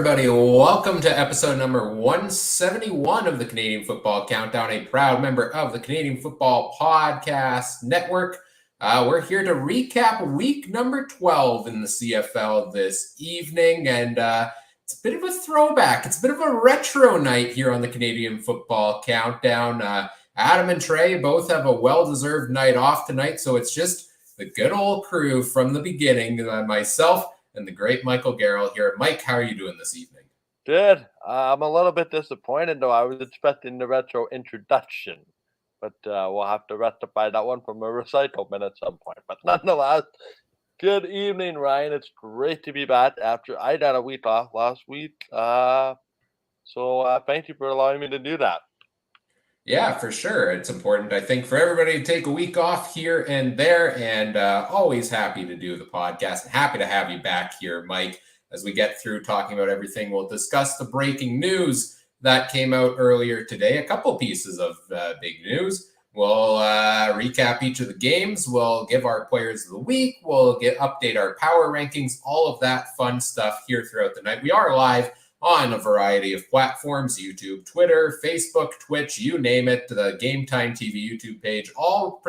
everybody. Welcome to episode number 171 of the Canadian Football Countdown, a proud member of the Canadian Football Podcast Network. We're here to recap week number 12 in the CFL this evening, and it's a bit of a throwback. It's a bit of a retro night here on the Canadian Football Countdown. Adam and Trey both have a well-deserved night off tonight, so it's just the good old crew from the beginning, myself, and the great Michael Garrell here. Mike, how are you doing this evening? Good. I'm a little bit disappointed, though. I was expecting the retro introduction, but we'll have to rectify that one from a recycle bin at some point. But nonetheless, good evening, Ryan. It's great to be back after I got a week off last week. So thank you for allowing me to do that. Yeah, for sure. It's important, I think, for everybody to take a week off here and there, and always happy to do the podcast. Happy to have you back here, Mike, as we get through talking about everything. We'll discuss the breaking news that came out earlier today, a couple pieces of big news. We'll recap each of the games. We'll give our players of the week. We'll update our power rankings, all of that fun stuff here throughout the night. We are live on a variety of platforms: YouTube, Twitter, Facebook, Twitch, you name it. The Game Time TV YouTube page, all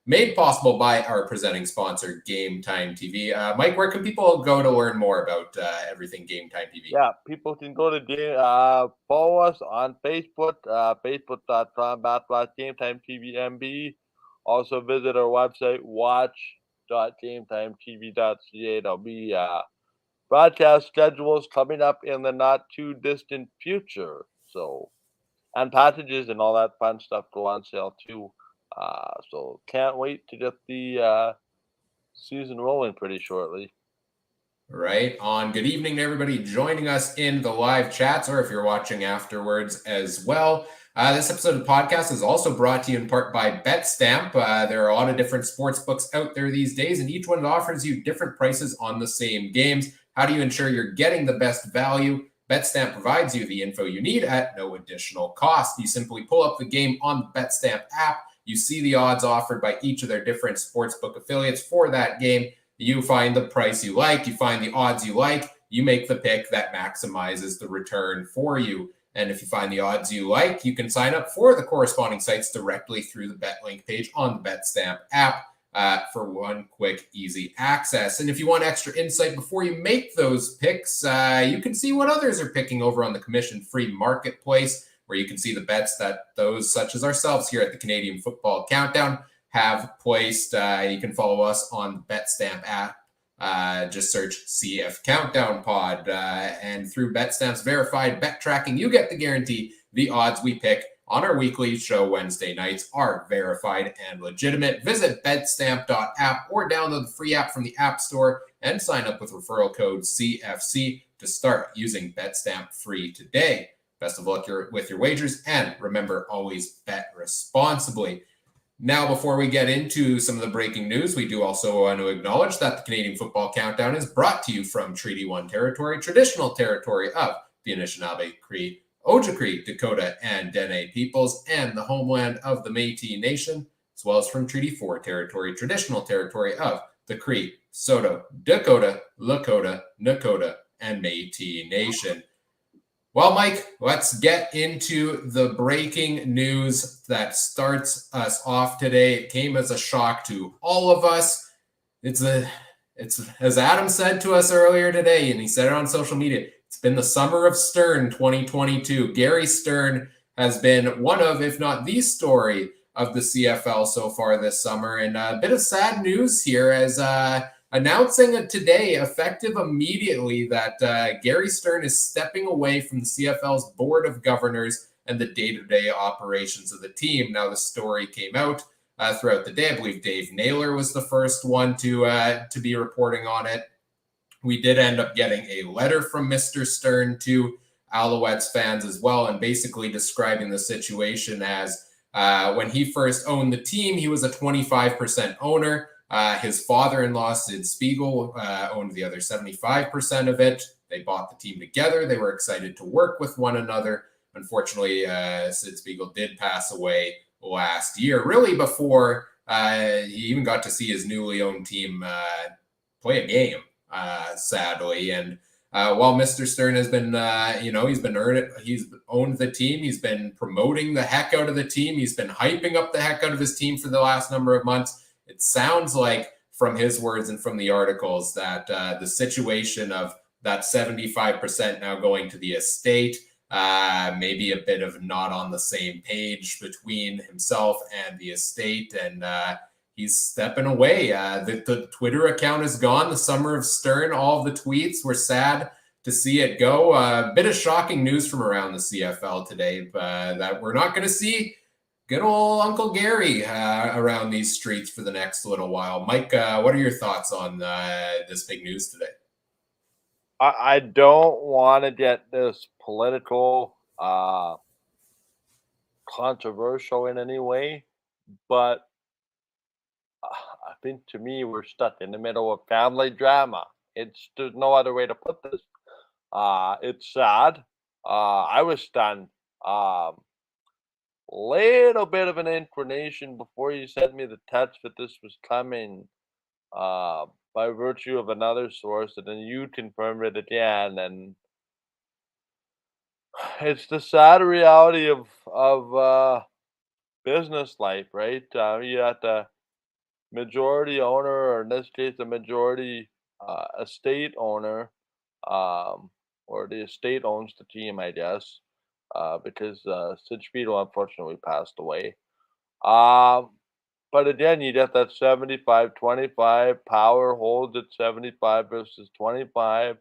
made possible by our presenting sponsor, Game Time TV. Mike, where can people go to learn more about everything Game Time TV? Yeah, people can go to follow us on Facebook, facebook.com/GameTimeTVMB. Also visit our website, watch.gametimetv.ca. There'll be broadcast schedules coming up in the not too distant future. So, and packages and all that fun stuff go on sale too. So can't wait to get the season rolling pretty shortly. Right on. Good evening to everybody joining us in the live chats, or if you're watching afterwards as well. This episode of the podcast is also brought to you in part by BetStamp. There are a lot of different sports books out there these days, and each one offers you different prices on the same games. How do you ensure you're getting the best value? BetStamp provides you the info you need at no additional cost. You simply pull up the game on the BetStamp app. You see the odds offered by each of their different sportsbook affiliates for that game. You find the price you like. You find the odds you like. You make the pick that maximizes the return for you. And if you find the odds you like, you can sign up for the corresponding sites directly through the BetLink page on the BetStamp app. For one quick, easy access. And if you want extra insight before you make those picks, you can see what others are picking over on the commission-free marketplace, where you can see the bets that those such as ourselves here at the Canadian Football Countdown have placed. You can follow us on the BetStamp app. Just search CF Countdown Pod. And through BetStamp's verified bet tracking, you get the guarantee the odds we pick on our weekly show Wednesday nights are verified and legitimate. Visit betstamp.app or download the free app from the App Store and sign up with referral code CFC to start using BetStamp free today. Best of luck with your wagers, and remember, always bet responsibly. Now, before we get into some of the breaking news, we do also want to acknowledge that the Canadian Football Countdown is brought to you from Treaty 1 territory, traditional territory of the Anishinaabe, Cree, Ojibwe, Dakota, and Dene peoples, and the homeland of the Métis Nation, as well as from Treaty 4 territory, traditional territory of the Cree, Saulteaux, Dakota, Lakota, Nakota, and Métis Nation. Well, Mike, let's get into the breaking news that starts us off today. It came as a shock to all of us. It's as Adam said to us earlier today, and he said it on social media, it's been the summer of Stern 2022. Gary Stern has been one of, if not the story of the CFL so far this summer. And a bit of sad news here as announcing today, effective immediately, that Gary Stern is stepping away from the CFL's Board of Governors and the day-to-day operations of the team. Now, the story came out throughout the day. I believe Dave Naylor was the first one to be reporting on it. We did end up getting a letter from Mr. Stern to Alouettes fans as well, and basically describing the situation as when he first owned the team, he was a 25% owner. His father-in-law, Sid Spiegel, owned the other 75% of it. They bought the team together. They were excited to work with one another. Unfortunately, Sid Spiegel did pass away last year, really before he even got to see his newly owned team play a game, sadly. And while Mr. Stern has been, he's owned the team. He's been promoting the heck out of the team. He's been hyping up the heck out of his team for the last number of months. It sounds like from his words and from the articles that the situation of that 75% now going to the estate, maybe a bit of not on the same page between himself and the estate, and he's stepping away. The Twitter account is gone. The summer of Stern, all of the tweets were sad to see it go. A bit of shocking news from around the CFL today, that we're not going to see good old Uncle Gary around these streets for the next little while. Mike, what are your thoughts on this big news today? I don't want to get this political, controversial in any way, but I think to me we're stuck in the middle of family drama. There's no other way to put this. It's sad. I was stunned. Little bit of an inclination before you sent me the text that this was coming, by virtue of another source, and then you confirmed it again. And it's the sad reality of business life, right? You got the majority owner, or in this case, the majority estate owner, or the estate owns the team, I guess, because Sid Spiegel unfortunately passed away. Um, but again, you get that 75-25 power holds at 75 versus 25.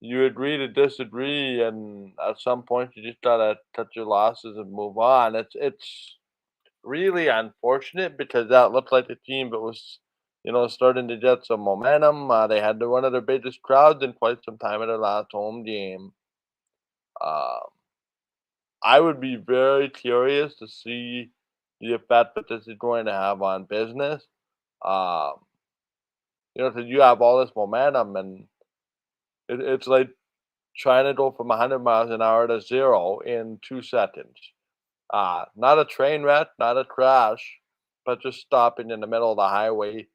You agree to disagree, and at some point, you just gotta cut your losses and move on. It's really unfortunate because that looked like a team that was, starting to get some momentum. They had one of their biggest crowds in quite some time at their last home game. Um, I would be very curious to see the effect that this is going to have on business. Um, because you have all this momentum, and it's like trying to go from 100 miles an hour to 0 in 2 seconds. Not a train wreck, not a crash, but just stopping in the middle of the highway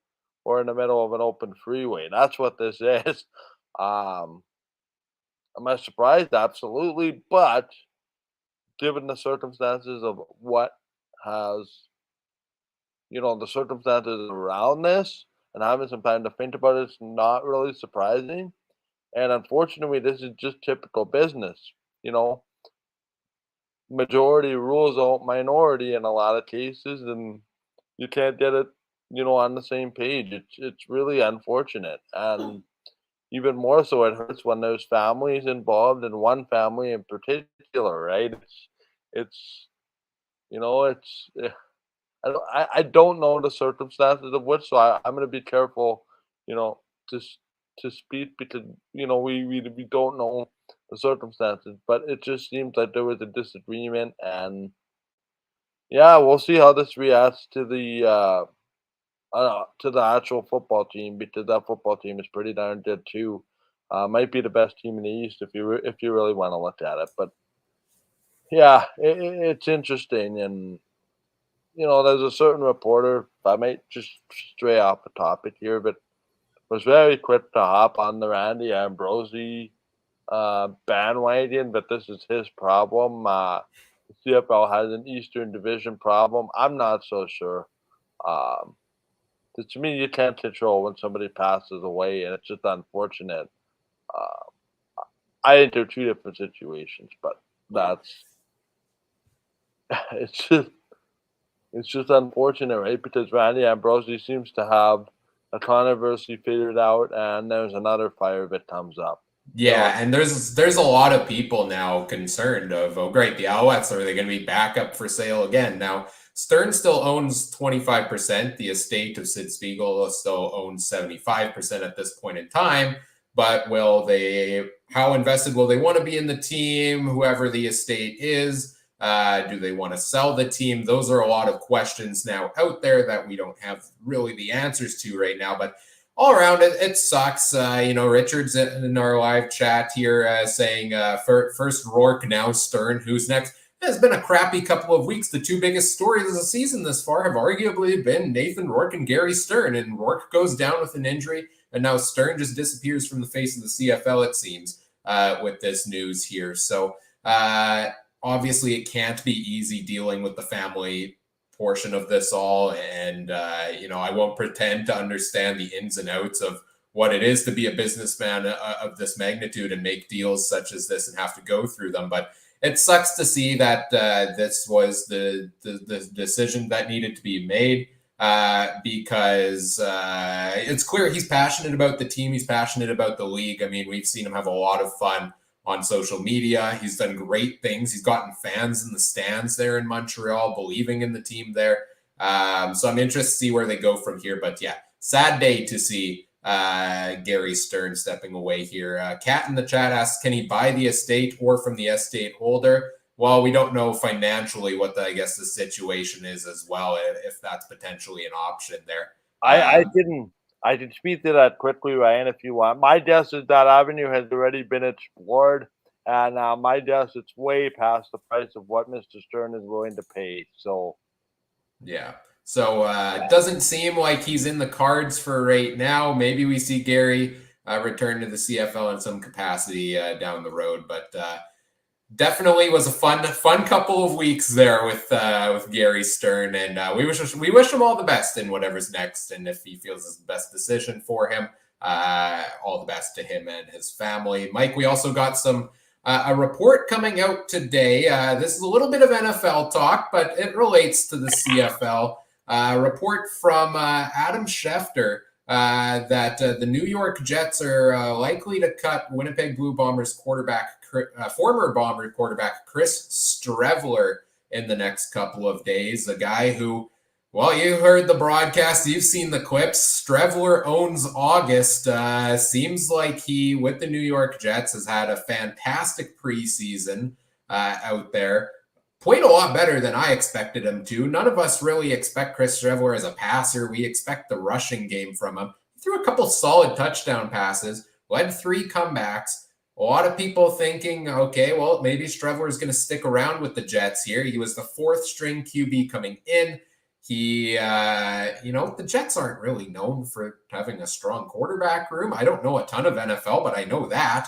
or in the middle of an open freeway. That's what this is. Um, am I surprised? Absolutely. But given the circumstances of what has, the circumstances around this, and having some time to think about it, it's not really surprising. And unfortunately, this is just typical business. You know, Majority rules out minority in a lot of cases, and you can't get it, on the same page. It's really unfortunate, and even more so, it hurts when there's families involved, and one family in particular, right? It's it's I don't know the circumstances of which, so I'm gonna be careful, you know, to to speak because we don't know the circumstances, but it just seems like there was a disagreement, and yeah, we'll see how this reacts to the actual football team, because that football team is pretty darn good too. Might be the best team in the East if you really want to look at it. But yeah, it's interesting, and there's a certain reporter. I might just stray off the topic here, but was very quick to hop on the Randy Ambrosie bandwagon, but this is his problem. The CFL has an Eastern Division problem. I'm not so sure. Um, 'Cause to me, you can't control when somebody passes away, and it's just unfortunate. Uh, I think they're two different situations, but that's it's just it's just unfortunate, right? Because Randy Ambrosie seems to have a controversy figured out, and there's another fire that comes up. So Yeah, and there's a lot of people now concerned of, oh great, the Alouettes, are they going to be back up for sale again? Now, Stern still owns 25%. The estate of Sid Spiegel still owns 75% at this point in time. But how invested will they want to be in the team, whoever the estate is? Do they want to sell the team? Those are a lot of questions now out there that we don't have really the answers to right now. But all around, it sucks. Richard's in our live chat here saying, first Rourke, now Stern. Who's next? It's been a crappy couple of weeks. The two biggest stories of the season this far have arguably been Nathan Rourke and Gary Stern. And Rourke goes down with an injury. And now Stern just disappears from the face of the CFL, it seems, with this news here. So obviously it can't be easy dealing with the family portion of this all. And, I won't pretend to understand the ins and outs of what it is to be a businessman of this magnitude and make deals such as this and have to go through them. But it sucks to see that this was the decision that needed to be made because it's clear he's passionate about the team. He's passionate about the league. I mean, we've seen him have a lot of fun on social media. He's done great things. He's gotten fans in the stands there in Montreal, believing in the team there. So I'm interested to see where they go from here. But yeah, sad day to see Gary Stern stepping away here. Kat in the chat asks, can he buy the estate or from the estate holder? Well, we don't know financially what the situation is as well, if that's potentially an option there. I can speak to that quickly, Ryan, if you want. My guess is that avenue has already been explored, and my guess it's way past the price of what Mr. Stern is willing to pay. So, yeah. So it doesn't seem like he's in the cards for right now. Maybe we see Gary return to the CFL in some capacity down the road, but definitely was a fun couple of weeks there with Gary Stern, and we wish him all the best in whatever's next, and if he feels it's the best decision for him, all the best to him and his family. Mike, we also got a report coming out today. This is a little bit of NFL talk, but it relates to the CFL. Report from Adam Schefter that the New York Jets are likely to cut Winnipeg Blue Bombers former Bomber quarterback Chris Streveler in the next couple of days. A guy who, well, you heard the broadcast, you've seen the clips. Streveler owns August. Seems like he, with the New York Jets, has had a fantastic preseason out there. Played a lot better than I expected him to. None of us really expect Chris Streveler as a passer. We expect the rushing game from him. He threw a couple solid touchdown passes, led 3 comebacks. A lot of people thinking, okay, well, maybe Streveler is going to stick around with the Jets here. He was the 4th string QB coming in. He, the Jets aren't really known for having a strong quarterback room. I don't know a ton of NFL, but I know that.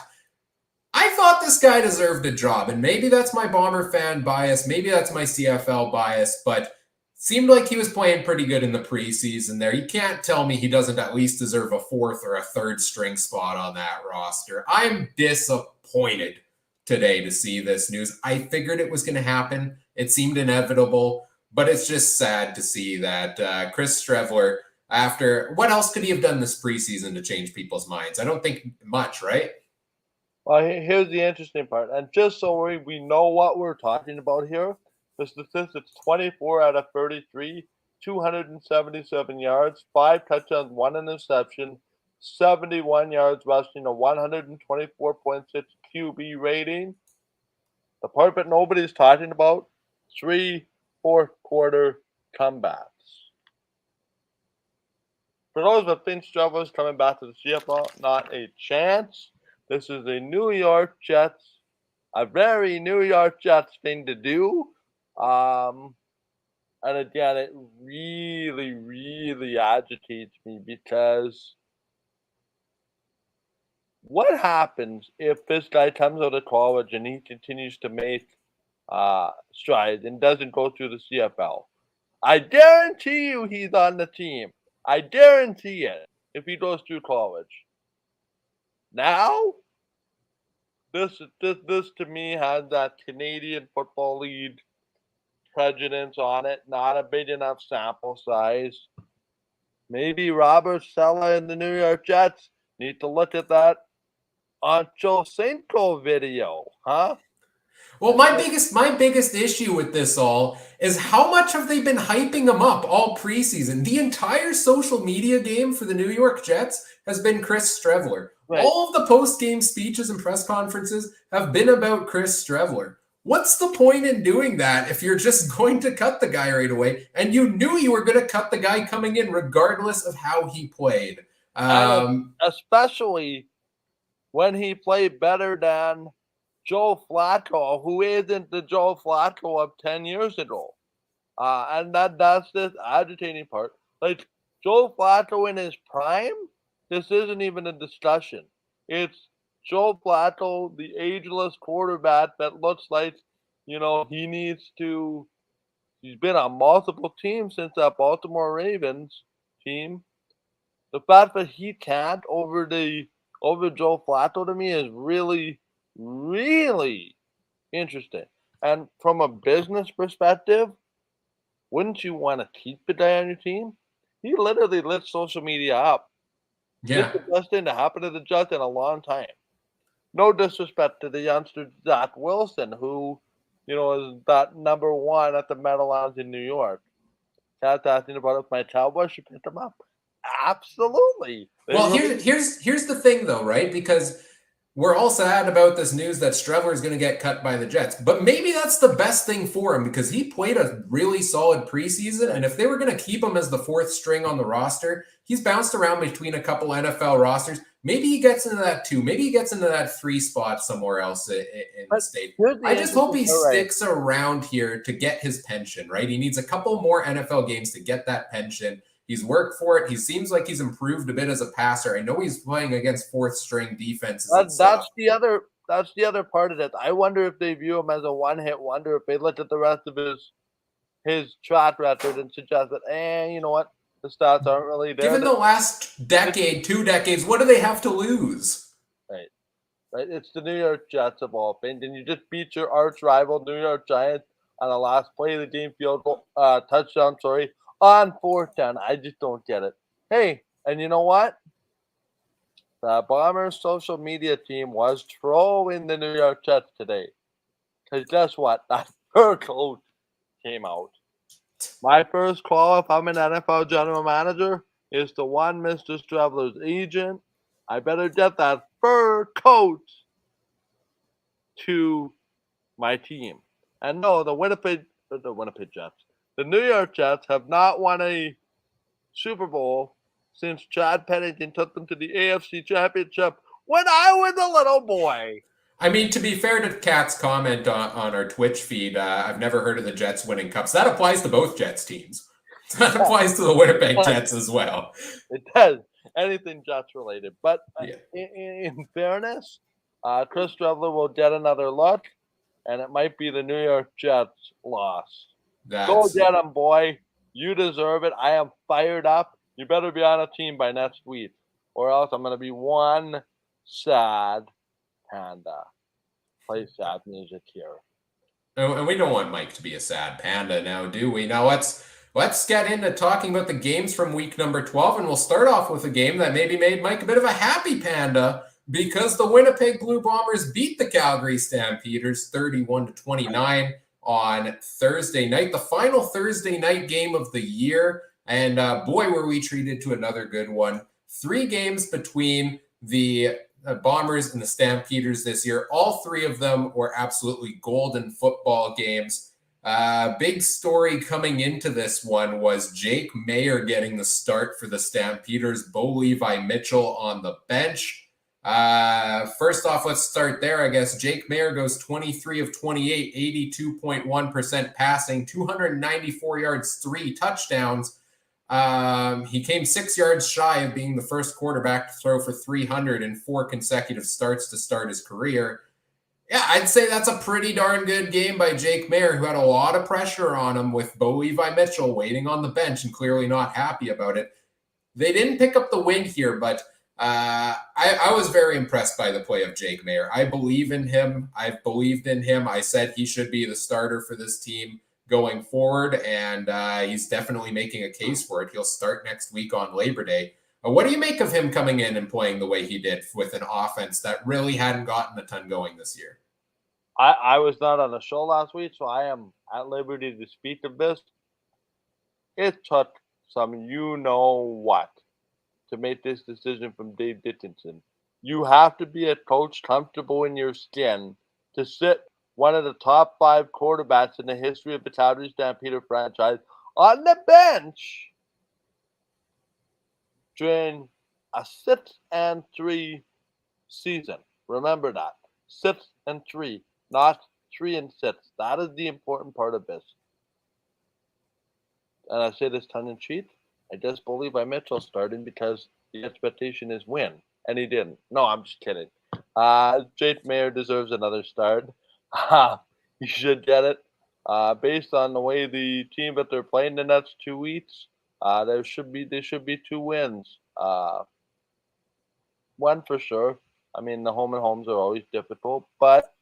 I thought this guy deserved a job, and maybe that's my Bomber fan bias. Maybe that's my CFL bias, but seemed like he was playing pretty good in the preseason there. You can't tell me he doesn't at least deserve a 4th or a 3rd string spot on that roster. I'm disappointed today to see this news. I figured it was going to happen. It seemed inevitable, but it's just sad to see that Chris Streveler, after what else could he have done this preseason to change people's minds? I don't think much, right? Well, here's the interesting part. And just so we know what we're talking about here, the statistics 24 out of 33, 277 yards, 5 touchdowns, 1 interception, 71 yards rushing, a 124.6 QB rating. The part that nobody's talking about, 3 fourth-quarter comebacks. For those that think Streveler's coming back to the CFL, not a chance. This is a New York Jets, a very New York Jets thing to do. And again, it really, really agitates me because what happens if this guy comes out of college and he continues to make strides and doesn't go through the CFL? I guarantee you he's on the team. I guarantee it if he goes through college. Now, this to me has that Canadian Football League prejudice on it, not a big enough sample size. Maybe Robert Saleh and the New York Jets need to look at that Ancho Cinco video, huh? Well, my biggest issue with this all is how much have they been hyping him up all preseason? The entire social media game for the New York Jets has been Chris Streveler. Right. All of the post-game speeches and press conferences have been about Chris Streveler. What's the point in doing that if you're just going to cut the guy right away? And you knew you were going to cut the guy coming in regardless of how he played. Especially when he played better than Joe Flacco, who isn't the Joe Flacco of 10 years ago. And that's this agitating part. Like, Joe Flacco in his prime this isn't even a discussion. It's Joe Flacco, the ageless quarterback that looks like, he needs to. He's been on multiple teams since that Baltimore Ravens team. The fact that he can't over Joe Flacco to me is really, really interesting. And from a business perspective, wouldn't you want to keep the guy on your team? He literally lit social media up. Did Yeah. the best thing to happen to the Jets in a long time. No disrespect to the youngster Zach Wilson, who, is that number one at the Meadowlands in New York. Cat's asking about if my Cowboys should pick them up. Absolutely. They Well, really here's the thing though, right? Because we're all sad about this news that Streveler is going to get cut by the Jets, but maybe that's the best thing for him because he played a really solid preseason, and if they were going to keep him as the fourth string on the roster, he's bounced around between a couple NFL rosters. Maybe he gets into that two. Maybe he gets into that three spot somewhere else in the but state. here's the I just hope he interesting sticks around here to get his pension, right? He needs a couple more NFL games to get that pension. He's worked for it. He seems like he's improved a bit as a passer. I know he's playing against fourth string defenses and stuff. that's the other part of it. I wonder if they view him as a one hit wonder, if they look at the rest of his track record and suggest that, you know what, the stats aren't really there. Given the last decade, 2 decades, what do they have to lose? Right. Right. It's the New York Jets of all things, and you just beat your arch rival New York Giants on the last play of the game field goal, touchdown, on fourth down. I just don't get it. Hey, and you know what? The Bombers social media team was trolling the New York Jets today. Because guess what? That fur coat came out. My first call, if I'm an NFL general manager, is to one Mr. Streveler's agent. I better get that fur coat to my team. And no, the Winnipeg Jets, the New York Jets have not won a Super Bowl since Chad Pennington took them to the AFC Championship when I was a little boy. I mean, to be fair to Kat's comment on our Twitch feed, I've never heard of the Jets winning cups. That applies to both Jets teams. That applies to the Winnipeg Jets as well. It does. Anything Jets related. But Yeah. in fairness, Chris Streveler will get another look, and it might be the New York Jets loss. Go get him, boy. You deserve it. I am fired up. You better be on a team by next week, or else I'm going to be one sad panda. Play sad music here. And we don't want Mike to be a sad panda now, do we? Now let's get into talking about the games from week number 12, and we'll start off with a game that maybe made Mike a bit of a happy panda because the Winnipeg Blue Bombers beat the Calgary Stampeders 31-29 on Thursday night, the final Thursday night game of the year. And boy, were we treated to another good one. 3 games between the Bombers and the Stampeders this year. All 3 of them were absolutely golden football games. Big story coming into this one was Jake Mayer getting the start for the Stampeders, Bo Levi Mitchell on the bench. First off, let's start there, I guess. Jake Mayer goes 23 of 28, 82.1% passing, 294 yards, 3 touchdowns. He came 6 yards shy of being the first quarterback to throw for 300 in 4 consecutive starts to start his career. Yeah, I'd say that's a pretty darn good game by Jake Mayer, who had a lot of pressure on him with Bo Levi Mitchell waiting on the bench and clearly not happy about it. They didn't pick up the win here, but I was very impressed by the play of Jake Mayer. I believe in him. I've believed in him. I said he should be the starter for this team going forward, and he's definitely making a case for it. He'll start next week on Labor Day. What do you make of him coming in and playing the way he did with an offense that really hadn't gotten a ton going this year? I was not on the show last week, so I am at liberty to speak of this. It took some you-know-what to make this decision from Dave Dickinson. You have to be a coach comfortable in your skin to sit one of the top 5 quarterbacks in the history of the Calgary Stampeder franchise on the bench during a 6-3 season. Remember that. 6-3, not 3-6. That is the important part of this. And I say this tongue in cheek. I just believe Mitchell starting because the expectation is win, and he didn't. No, I'm just kidding. Jake Mayer deserves another start. He should get it. Based on the way the team that they're playing the next 2 weeks, there should be 2 wins. One for sure. I mean, the home and homes are always difficult, but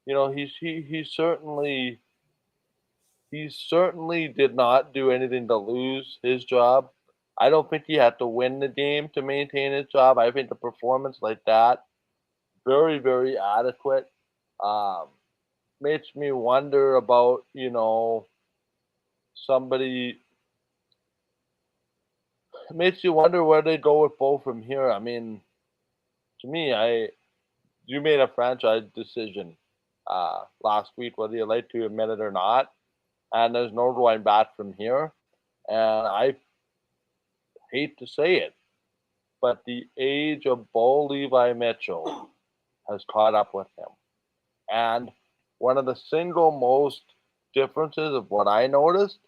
he certainly did not do anything to lose his job. I don't think he had to win the game to maintain his job. I think a performance like that, very, very adequate. Um, Makes me wonder about, somebody. It makes you wonder where they go with Bo from here. I mean, to me, you made a franchise decision last week, whether you like to admit it or not, and there's no going back from here. And I hate to say it, but the age of Bo Levi Mitchell has caught up with him. And one of the single most differences of what I noticed,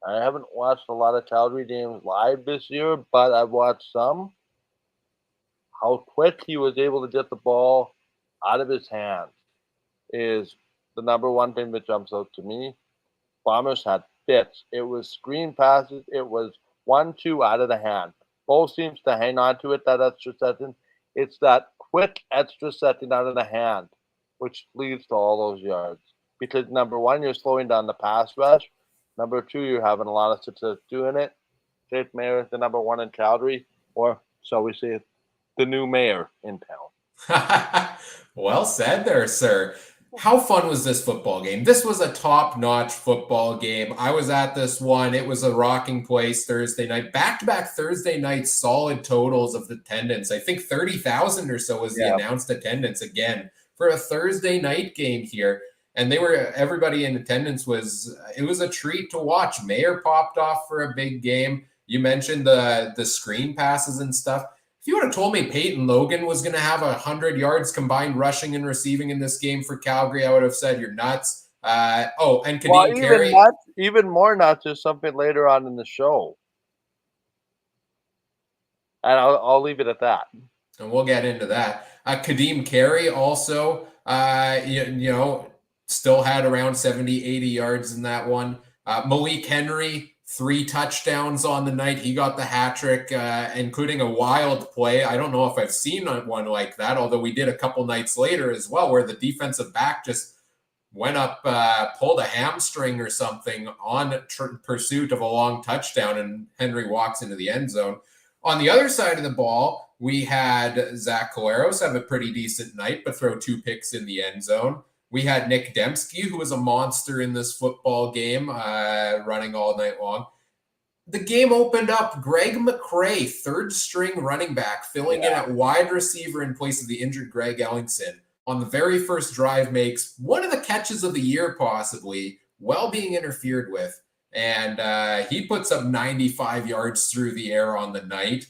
I haven't watched a lot of Calgary games live this year, but I've watched some, how quick he was able to get the ball out of his hands is the number one thing that jumps out to me. Bombers had fits. It was screen passes. It was 1-2 out of the hand. Bo seems to hang on to it, that extra second. It's that quick extra second out of the hand, which leads to all those yards. Because number one, you're slowing down the pass rush. Number two, you're having a lot of success doing it. Jake Mayer is the number one in Calgary, or so we say, the new mayor in town. Well said there, sir. How fun was this football game? This was a top-notch football game. I was at this one. It was a rocking place Thursday night. Back-to-back Thursday night solid totals of attendance. I think 30,000 or so was the announced attendance again for a Thursday night game here. And everybody in attendance it was a treat to watch. Mayer popped off for a big game. You mentioned the screen passes and stuff. If you would have told me Peyton Logan was going to have 100 yards combined rushing and receiving in this game for Calgary, I would have said you're nuts. And Kadeem Carey. Even more nuts is something later on in the show. And I'll leave it at that. And we'll get into that. Kadeem Carey also, still had around 70, 80 yards in that one. Malik Henry, 3 touchdowns on the night. He got the hat trick, including a wild play. I don't know if I've seen one like that, although we did a couple nights later as well, where the defensive back just went up, pulled a hamstring or something on pursuit of a long touchdown, and Henry walks into the end zone. On the other side of the ball, we had Zach Collaros have a pretty decent night, but throw 2 picks in the end zone. We had Nick Dembski, who was a monster in this football game, running all night long. The game opened up. Greg McCrae, 3rd-string running back, filling in at wide receiver in place of the injured Greg Ellingson. On the very first drive, makes one of the catches of the year, possibly, while being interfered with. And he puts up 95 yards through the air on the night.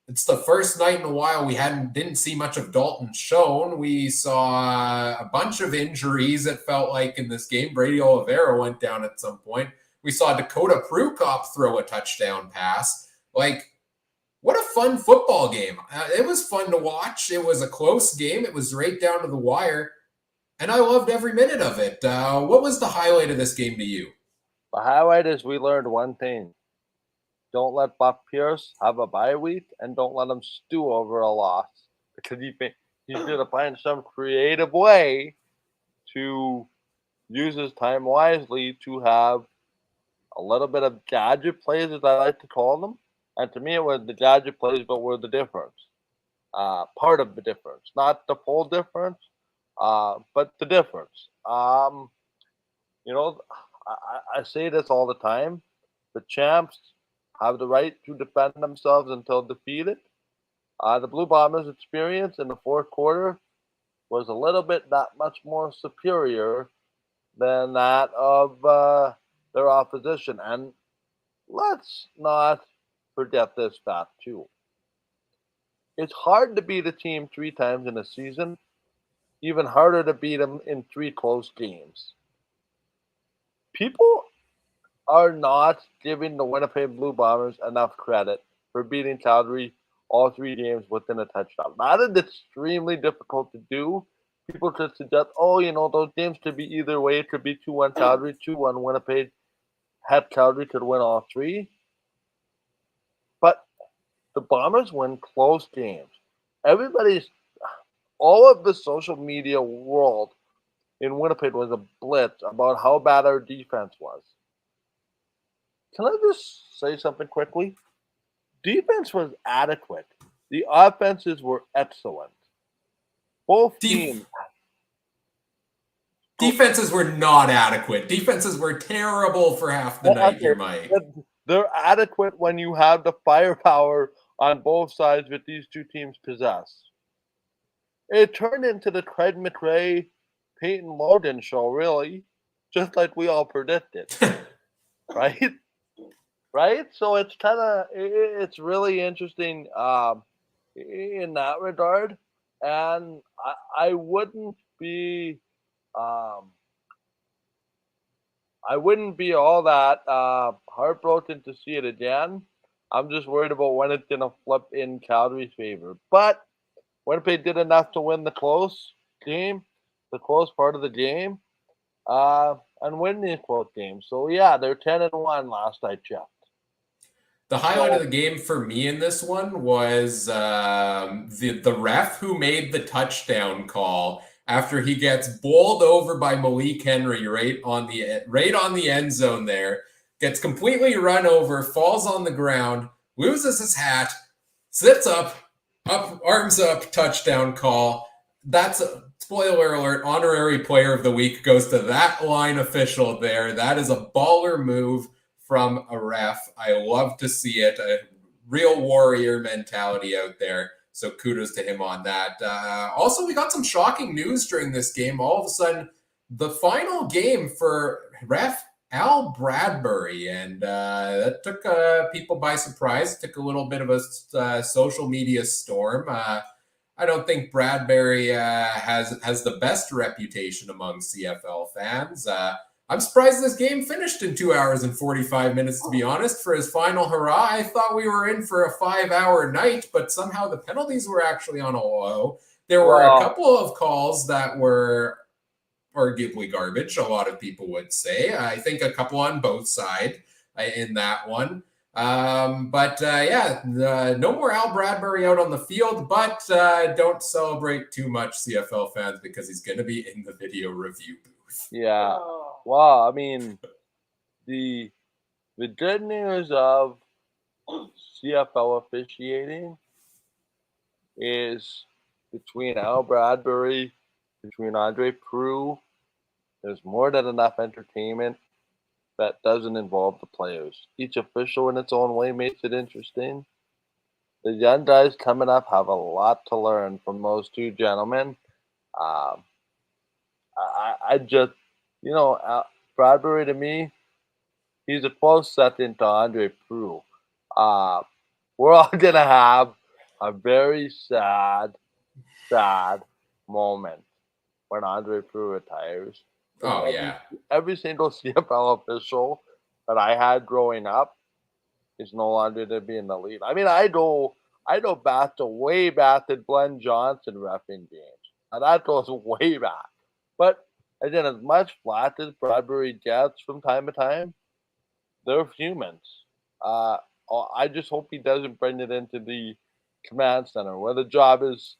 It's the first night in a while we didn't see much of Dalton Schoen. We saw a bunch of injuries, it felt like, in this game. Brady Oliveira went down at some point. We saw Dakota Prukop throw a touchdown pass. What a fun football game. It was fun to watch. It was a close game. It was right down to the wire. And I loved every minute of it. What was the highlight of this game to you? The highlight is we learned one thing. Don't let Buck Pierce have a bye week, and don't let him stew over a loss. Because he's going to find some creative way to use his time wisely to have a little bit of gadget plays, as I like to call them. And to me, it was the gadget plays, but were the difference. Part of the difference. Not the full difference, but the difference. I say this all the time. The champs have the right to defend themselves until defeated. The Blue Bombers' experience in the 4th quarter was a little bit that much more superior than that of their opposition. And let's not forget this fact, too. It's hard to beat a team 3 times in a season, even harder to beat them in 3 close games. People are not giving the Winnipeg Blue Bombers enough credit for beating Calgary all 3 games within a touchdown. That is extremely difficult to do. People could suggest, those games could be either way. It could be 2-1 Calgary, 2-1 Winnipeg. Had Calgary could win all 3. But the Bombers win close games. All of the social media world in Winnipeg was a blitz about how bad our defense was. Can I just say something quickly? Defense was adequate. The offenses were excellent. Both teams. Defenses were not adequate. Defenses were terrible for half the night here, Mike. They're adequate when you have the firepower on both sides that these two teams possess. It turned into the Craig McRae, Peyton Logan show, really, just like we all predicted, right? Right? So it's really interesting in that regard, and I wouldn't be all that heartbroken to see it again. I'm just worried about when it's gonna flip in Calgary's favor. But Winnipeg did enough to win the close part of the game, and win the close game. So yeah, they're 10-1 last I checked. The highlight of the game for me in this one was the ref who made the touchdown call after he gets bowled over by Malik Henry right on the end zone there, gets completely run over, falls on the ground, loses his hat, sits up, arms up, touchdown call. That's a spoiler alert. Honorary player of the week goes to that line official there. That is a baller move from a ref. I love to see it. A real warrior mentality out there. So kudos to him on that. Also, we got some shocking news during this game. All of a sudden, the final game for ref Al Bradbury, and that took people by surprise. It took a little bit of a social media storm. I don't think Bradbury has the best reputation among CFL fans. I'm surprised this game finished in 2 hours and 45 minutes, to be honest, for his final hurrah. I thought we were in for a 5-hour night, but somehow the penalties were actually on a low. There were a couple of calls that were arguably garbage, a lot of people would say. I think a couple on both sides in that one. No more Al Bradbury out on the field, but don't celebrate too much, CFL fans, because he's going to be in the video review booth. Yeah. Well, I mean, the good news of CFL officiating is between Al Bradbury, between Andre Prue, there's more than enough entertainment that doesn't involve the players. Each official in its own way makes it interesting. The young guys coming up have a lot to learn from those two gentlemen. Bradbury to me, he's a close second to Andre Prue. We're all going to have a very sad moment when Andre Prue retires. Oh, yeah. Every single CFL official that I had growing up is no longer to be in the league. I mean, I go back to way back to Glenn Johnson reffing games. And that goes way back. But again, as much flack as Bradbury gets from time to time, they're humans. I just hope he doesn't bring it into the command center where the job is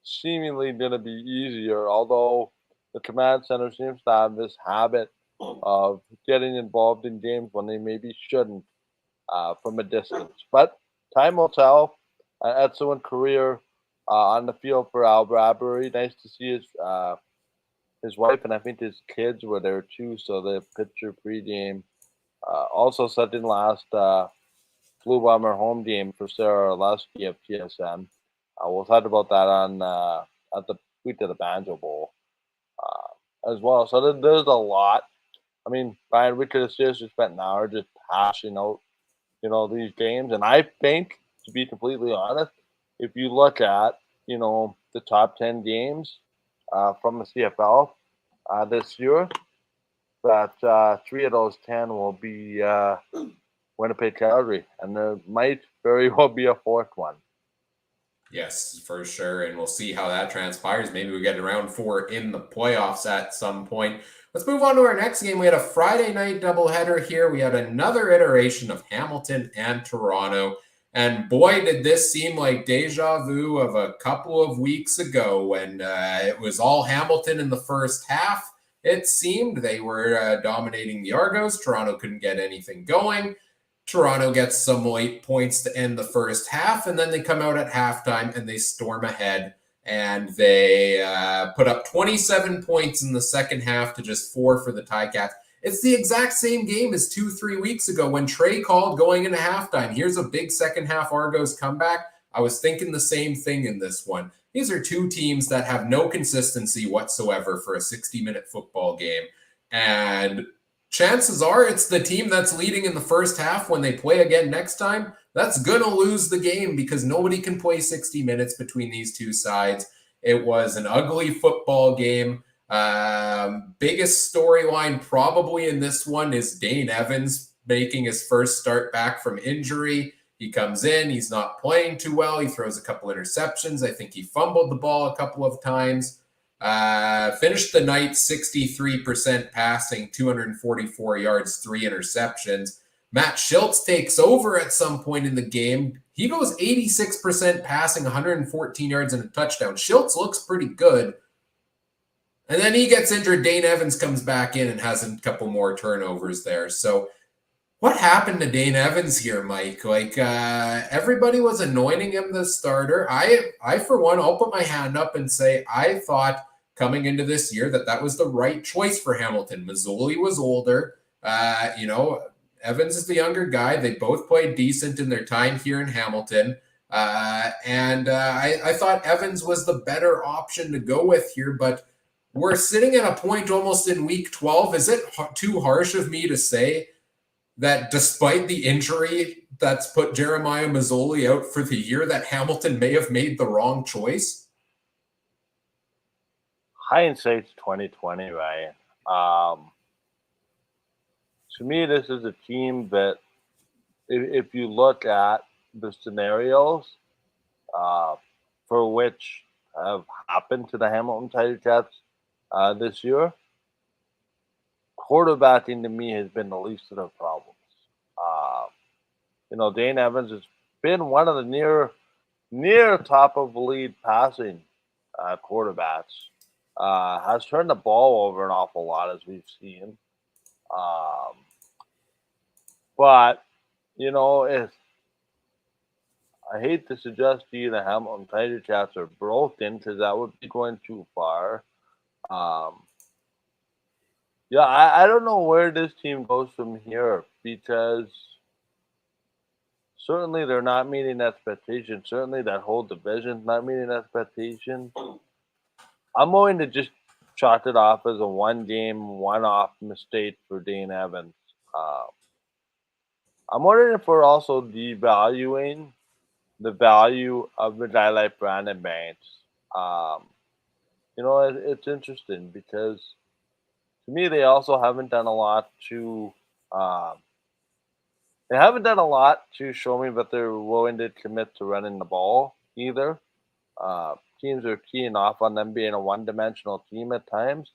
seemingly going to be easier, although the command center seems to have this habit of getting involved in games when they maybe shouldn't from a distance. But time will tell. An excellent career on the field for Al Bradbury. Nice to see his wife and I think his kids were there too, so the picture pregame. Also set in last Blue Bomber home game for Sarah Orlowski of TSN. We'll talk about that on at the Tweet to the Banjo Bowl as well. So there's a lot. I mean, Brian, we could have seriously spent an hour just hashing out, these games. And I think, to be completely honest, if you look at, the top 10 games from the CFL this year, that 3 of those 10 will be Winnipeg Calgary, and there might very well be a 4th one. Yes, for sure. And we'll see how that transpires. Maybe we get round 4 in the playoffs at some point. Let's move on to our next game. We had a Friday night doubleheader here. We had another iteration of Hamilton and Toronto. And boy, did this seem like deja vu of a couple of weeks ago when it was all Hamilton in the first half. It seemed they were dominating the Argos. Toronto couldn't get anything going. Toronto gets some late points to end the first half, and then they come out at halftime and they storm ahead and they put up 27 points in the second half to just 4 for the Ticats. It's the exact same game as 2-3 weeks ago when Trey called going into halftime. Here's a big second half Argos comeback. I was thinking the same thing in this one. These are two teams that have no consistency whatsoever for a 60-minute football game. And chances are it's the team that's leading in the first half when they play again next time. That's going to lose the game because nobody can play 60 minutes between these two sides. It was an ugly football game. Biggest storyline probably in this one is Dane Evans making his first start back from injury. He comes in, he's not playing too well. He throws a couple interceptions. I think he fumbled the ball a couple of times. Finished the night 63% passing, 244 yards, 3 interceptions. Matt Schiltz takes over at some point in the game. He goes 86% passing, 114 yards and a touchdown. Schiltz looks pretty good. And then he gets injured. Dane Evans comes back in and has a couple more turnovers there. So what happened to Dane Evans here, Mike? Like everybody was anointing him the starter. I for one, I'll put my hand up and say I thought coming into this year that was the right choice for Hamilton. Mazzoli was older. Evans is the younger guy. They both played decent in their time here in Hamilton. I thought Evans was the better option to go with here, but we're sitting at a point almost in week 12. Is it too harsh of me to say that despite the injury that's put Jeremiah Mazzoli out for the year, that Hamilton may have made the wrong choice? Hindsight's 2020, right? To me, this is a team that, if you look at the scenarios for which have happened to the Hamilton Tiger Cats this year, quarterbacking to me has been the least of their problems. Dane Evans has been one of the near top of the league passing quarterbacks. Has turned the ball over an awful lot, as we've seen. But if I hate to suggest to you the Hamilton Tiger Cats are broken because that would be going too far. I don't know where this team goes from here because certainly they're not meeting expectations. Certainly that whole division's not meeting expectations. I'm going to just chalk it off as a one-game, one-off mistake for Dane Evans. I'm wondering if we're also devaluing the value of a guy like Brandon Banks. It's interesting because to me, they also haven't done a lot to show me that they're willing to commit to running the ball either. Teams are keying off on them being a one-dimensional team at times.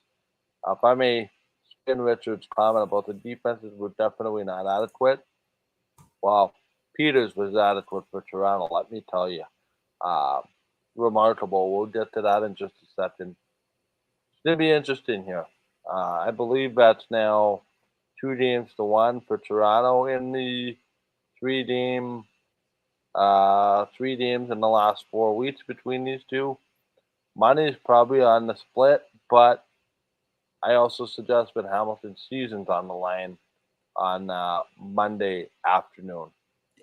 If I may spin Richard's comment about the defenses were definitely not adequate. Well, Peters was adequate for Toronto, let me tell you. Remarkable. We'll get to that in just a second. It's going to be interesting here. I believe that's now 2-1 for Toronto in the 3 games in the last 4 weeks between these two. Money's probably on the split, but I also suggest that Hamilton's season's on the line on Monday afternoon.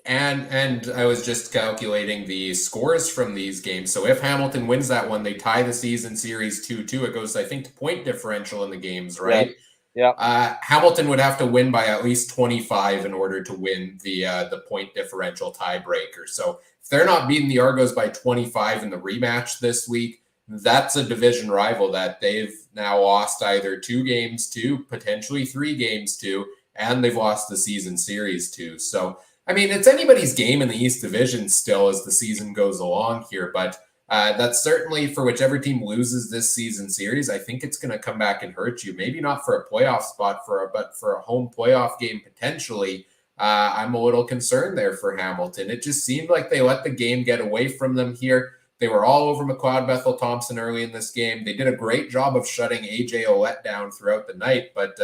And I was just calculating the scores from these games. So if Hamilton wins that one, they tie the season series 2-2. It goes, I think, to point differential in the games, right? Yeah. Hamilton would have to win by at least 25 in order to win the point differential tiebreaker. So if they're not beating the Argos by 25 in the rematch this week, that's a division rival that they've now lost either 2 games to, potentially 3 games to, and they've lost the season series to. So I mean, it's anybody's game in the East Division still as the season goes along here, but that's certainly for whichever team loses this season series. I think it's going to come back and hurt you. Maybe not for a playoff spot, but for a home playoff game potentially. I'm a little concerned there for Hamilton. It just seemed like they let the game get away from them here. They were all over McLeod Bethel Thompson early in this game. They did a great job of shutting AJ Ouellette down throughout the night, but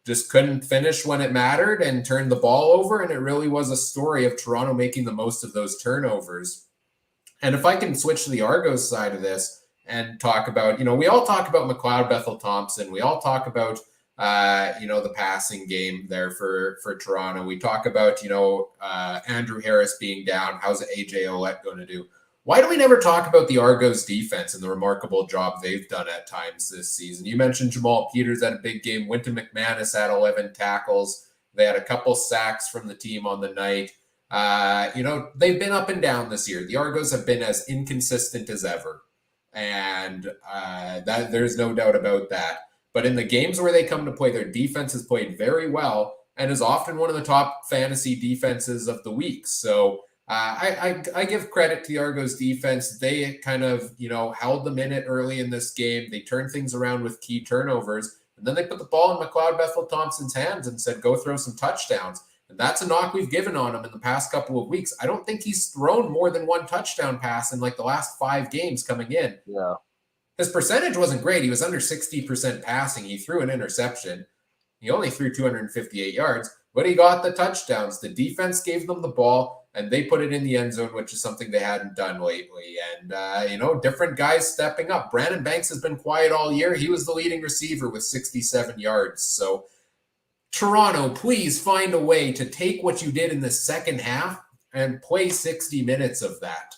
just couldn't finish when it mattered and turned the ball over. And it really was a story of Toronto making the most of those turnovers. And if I can switch to the Argos side of this and talk about, we all talk about McLeod Bethel Thompson. We all talk about, the passing game there for Toronto. We talk about, Andrew Harris being down. How's AJ Ouellette going to do? Why do we never talk about the Argos defense and the remarkable job they've done at times this season? You mentioned Jamal Peters had a big game. Wynton McManus had 11 tackles. They had a couple sacks from the team on the night. They've been up and down this year. The Argos have been as inconsistent as ever. And that there's no doubt about that. But in the games where they come to play, their defense has played very well and is often one of the top fantasy defenses of the week. So I give credit to the Argos defense. They kind of, held them in it early in this game. They turned things around with key turnovers. And then they put the ball in McLeod Bethel Thompson's hands and said, go throw some touchdowns. And that's a knock we've given on him in the past couple of weeks. I don't think he's thrown more than one touchdown pass in like the last 5 games coming in. Yeah. His percentage wasn't great. He was under 60% passing. He threw an interception. He only threw 258 yards, but he got the touchdowns. The defense gave them the ball, and they put it in the end zone, which is something they hadn't done lately. And, different guys stepping up. Brandon Banks has been quiet all year. He was the leading receiver with 67 yards. So, Toronto, please find a way to take what you did in the second half and play 60 minutes of that.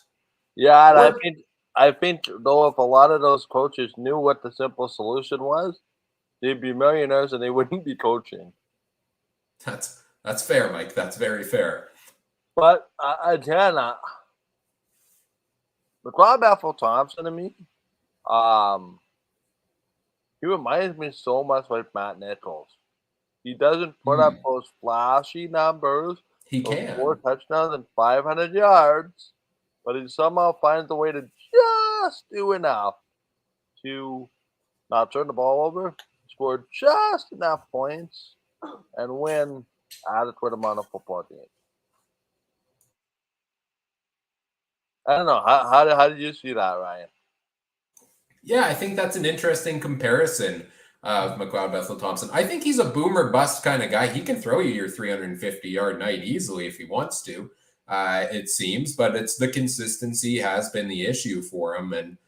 Yeah, and I think, though, if a lot of those coaches knew what the simple solution was, they'd be millionaires and they wouldn't be coaching. That's fair, Mike. That's very fair. But again, McLeod Bethel Thompson to me, he reminds me so much like Matt Nichols. He doesn't put up those flashy numbers. He can. 4 touchdowns and 500 yards, but he somehow finds a way to just do enough to not turn the ball over, score just enough points, and win adequate amount of football games. I don't know. How did you see that, Ryan? Yeah, I think that's an interesting comparison of McLeod Bethel Thompson. I think he's a boomer bust kind of guy. He can throw you your 350-yard night easily if he wants to, it seems, but it's the consistency has been the issue for him. And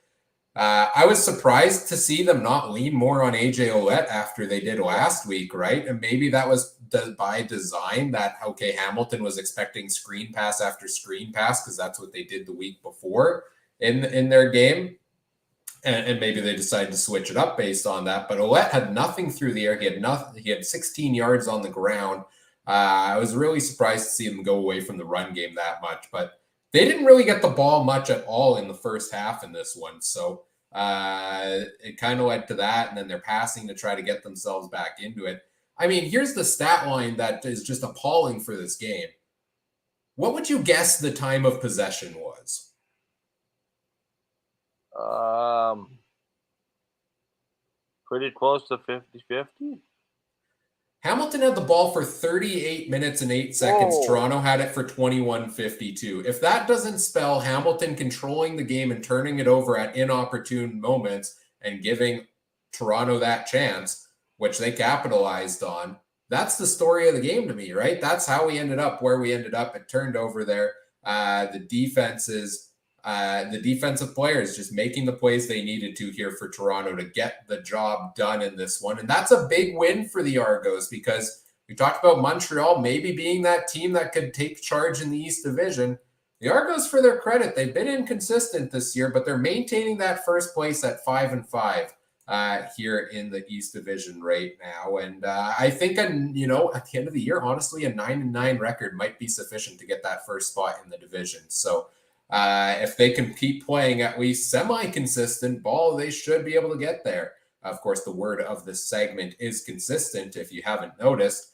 I was surprised to see them not lean more on AJ Ouellette after they did last week, right? And maybe that was by design that, okay, Hamilton was expecting screen pass after screen pass because that's what they did the week before in their game. And maybe they decided to switch it up based on that. But Ouellette had nothing through the air. He had nothing. He had 16 yards on the ground. I was really surprised to see him go away from the run game that much. But they didn't really get the ball much at all in the first half in this one. So it kind of led to that. And then they're passing to try to get themselves back into it. I mean, here's the stat line that is just appalling for this game. What would you guess the time of possession was? Pretty close to 50-50. Hamilton had the ball for 38 minutes and 8 seconds. Oh. Toronto had it for 21:52. If that doesn't spell Hamilton controlling the game and turning it over at inopportune moments and giving Toronto that chance, which they capitalized on, that's the story of the game to me, right? That's how we ended up where we ended up. It turned over there. The defensive players just making the plays they needed to here for Toronto to get the job done in this one. And that's a big win for the Argos because we talked about Montreal maybe being that team that could take charge in the East Division. The Argos, for their credit, they've been inconsistent this year, but they're maintaining that first place at 5-5 here in the East Division right now. And I think, at the end of the year, honestly, a 9-9 record might be sufficient to get that first spot in the division. So if they can keep playing at least semi-consistent ball, they should be able to get there. Of course, the word of this segment is consistent, if you haven't noticed.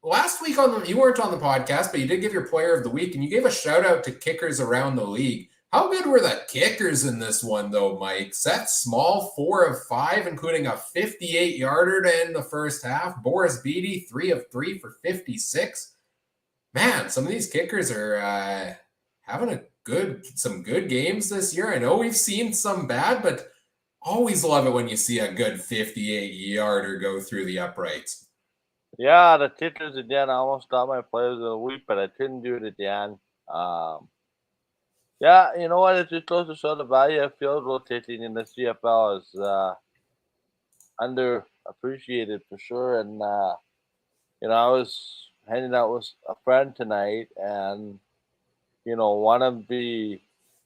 last week you weren't on the podcast, but you did give your player of the week, and you gave a shout out to kickers around the league. How good were the kickers in this one, though, Mike? Seth Small, 4 of 5, including a 58-yarder to end the first half. Boris Beatty, 3 of 3 for 56. Man, some of these kickers are having some good games this year. I know we've seen some bad, but always love it when you see a good 58-yarder go through the uprights. Yeah, the kickers again. I almost got my players of the week, but I couldn't do it again. Yeah, you know what? It just goes to show the value of field goal kicking in the CFL is underappreciated for sure. And I was hanging out with a friend tonight, and one of the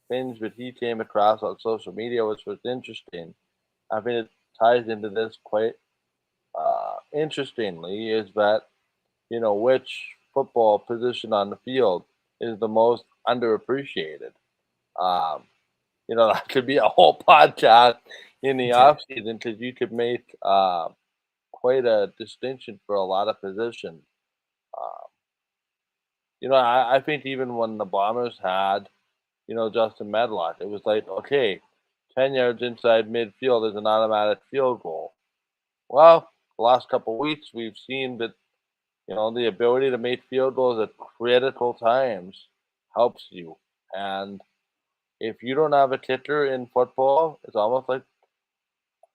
things that he came across on social media, which was interesting. I think it ties into this quite interestingly, is that which football position on the field is the most underappreciated. Um, that could be a whole podcast in the off season because you could make quite a distinction for a lot of positions. Um, I think even when the Bombers had, Justin Medlock, it was like, okay, 10 yards inside midfield is an automatic field goal. Well, the last couple of weeks, we've seen that, the ability to make field goals at critical times helps you. And if you don't have a kicker in football, it's almost like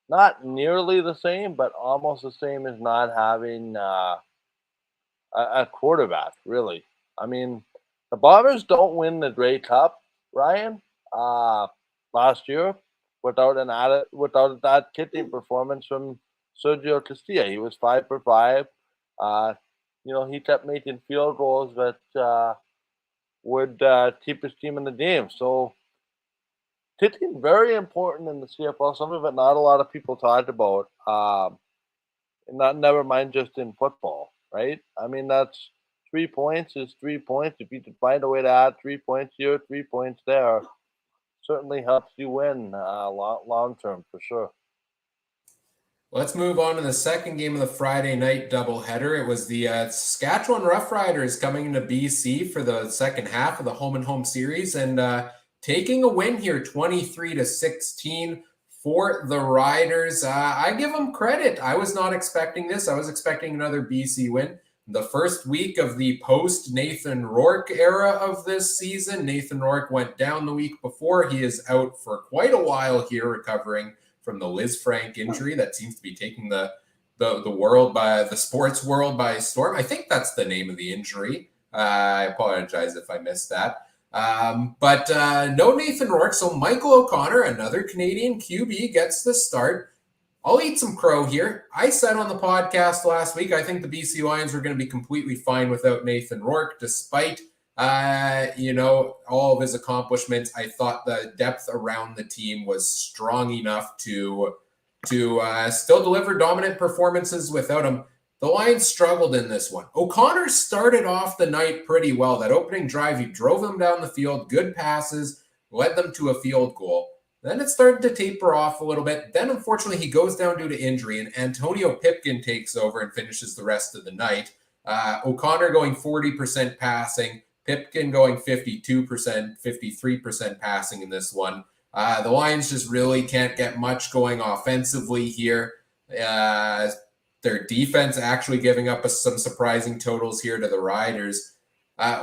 not nearly the same, but almost the same as not having a quarterback, really. I mean, the Bombers don't win the Grey Cup, Ryan, uh, last year without that kicking performance from Sergio Castilla. He was 5 for 5. Uh, he kept making field goals that would keep his team in the game. So kicking very important in the CFL. Something that not a lot of people talked about. And not never mind just in football, right? I mean, that's 3 points is 3 points. If you can find a way to add 3 points here, 3 points there, certainly helps you win long term for sure. Let's move on to the second game of the Friday night doubleheader. It was the Saskatchewan Roughriders coming into BC for the second half of the home and home series and taking a win here, 23-16 for the Riders. I give them credit. I was not expecting this. I was expecting another BC win. The first week of the post Nathan Rourke era of this season, Nathan Rourke went down the week before. He is out for quite a while here, recovering from the Liz Frank injury that seems to be taking the world by the sports world by storm. I think that's the name of the injury. I apologize if I missed that. But no Nathan Rourke. So Michael O'Connor, another Canadian QB, gets the start. I'll eat some crow here. I said on the podcast last week, I think the BC Lions were going to be completely fine without Nathan Rourke, despite all of his accomplishments. I thought the depth around the team was strong enough to still deliver dominant performances without him. The Lions struggled in this one. O'Connor started off the night pretty well. That opening drive, he drove them down the field, good passes, led them to a field goal. Then it started to taper off a little bit. Then, unfortunately, he goes down due to injury, and Antonio Pipkin takes over and finishes the rest of the night. O'Connor going 40% passing, Pipkin going 52%, 53% passing in this one. The Lions just really can't get much going offensively here. Their defense actually giving up some surprising totals here to the Riders.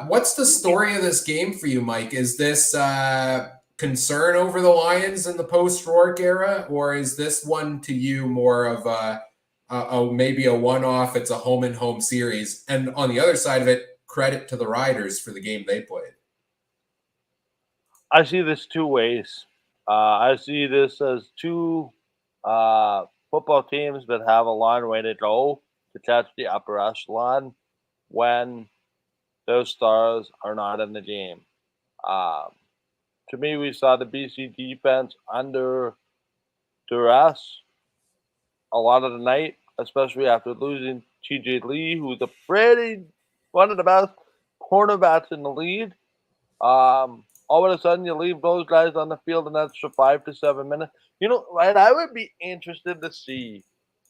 What's the story of this game for you, Mike? Is this concern over the Lions in the post-Rourke era, or is this one to you more of maybe a one-off? It's a home-and-home series. And on the other side of it, credit to the Riders for the game they played. I see this two ways. I see this as two football teams that have a long way to go to catch the upper echelon when those stars are not in the game. To me, we saw the BC defense under duress a lot of the night, especially after losing TJ Lee, who's one of the best cornerbacks in the league. All of a sudden, you leave those guys on the field an extra 5 to 7 minutes. Right? I would be interested to see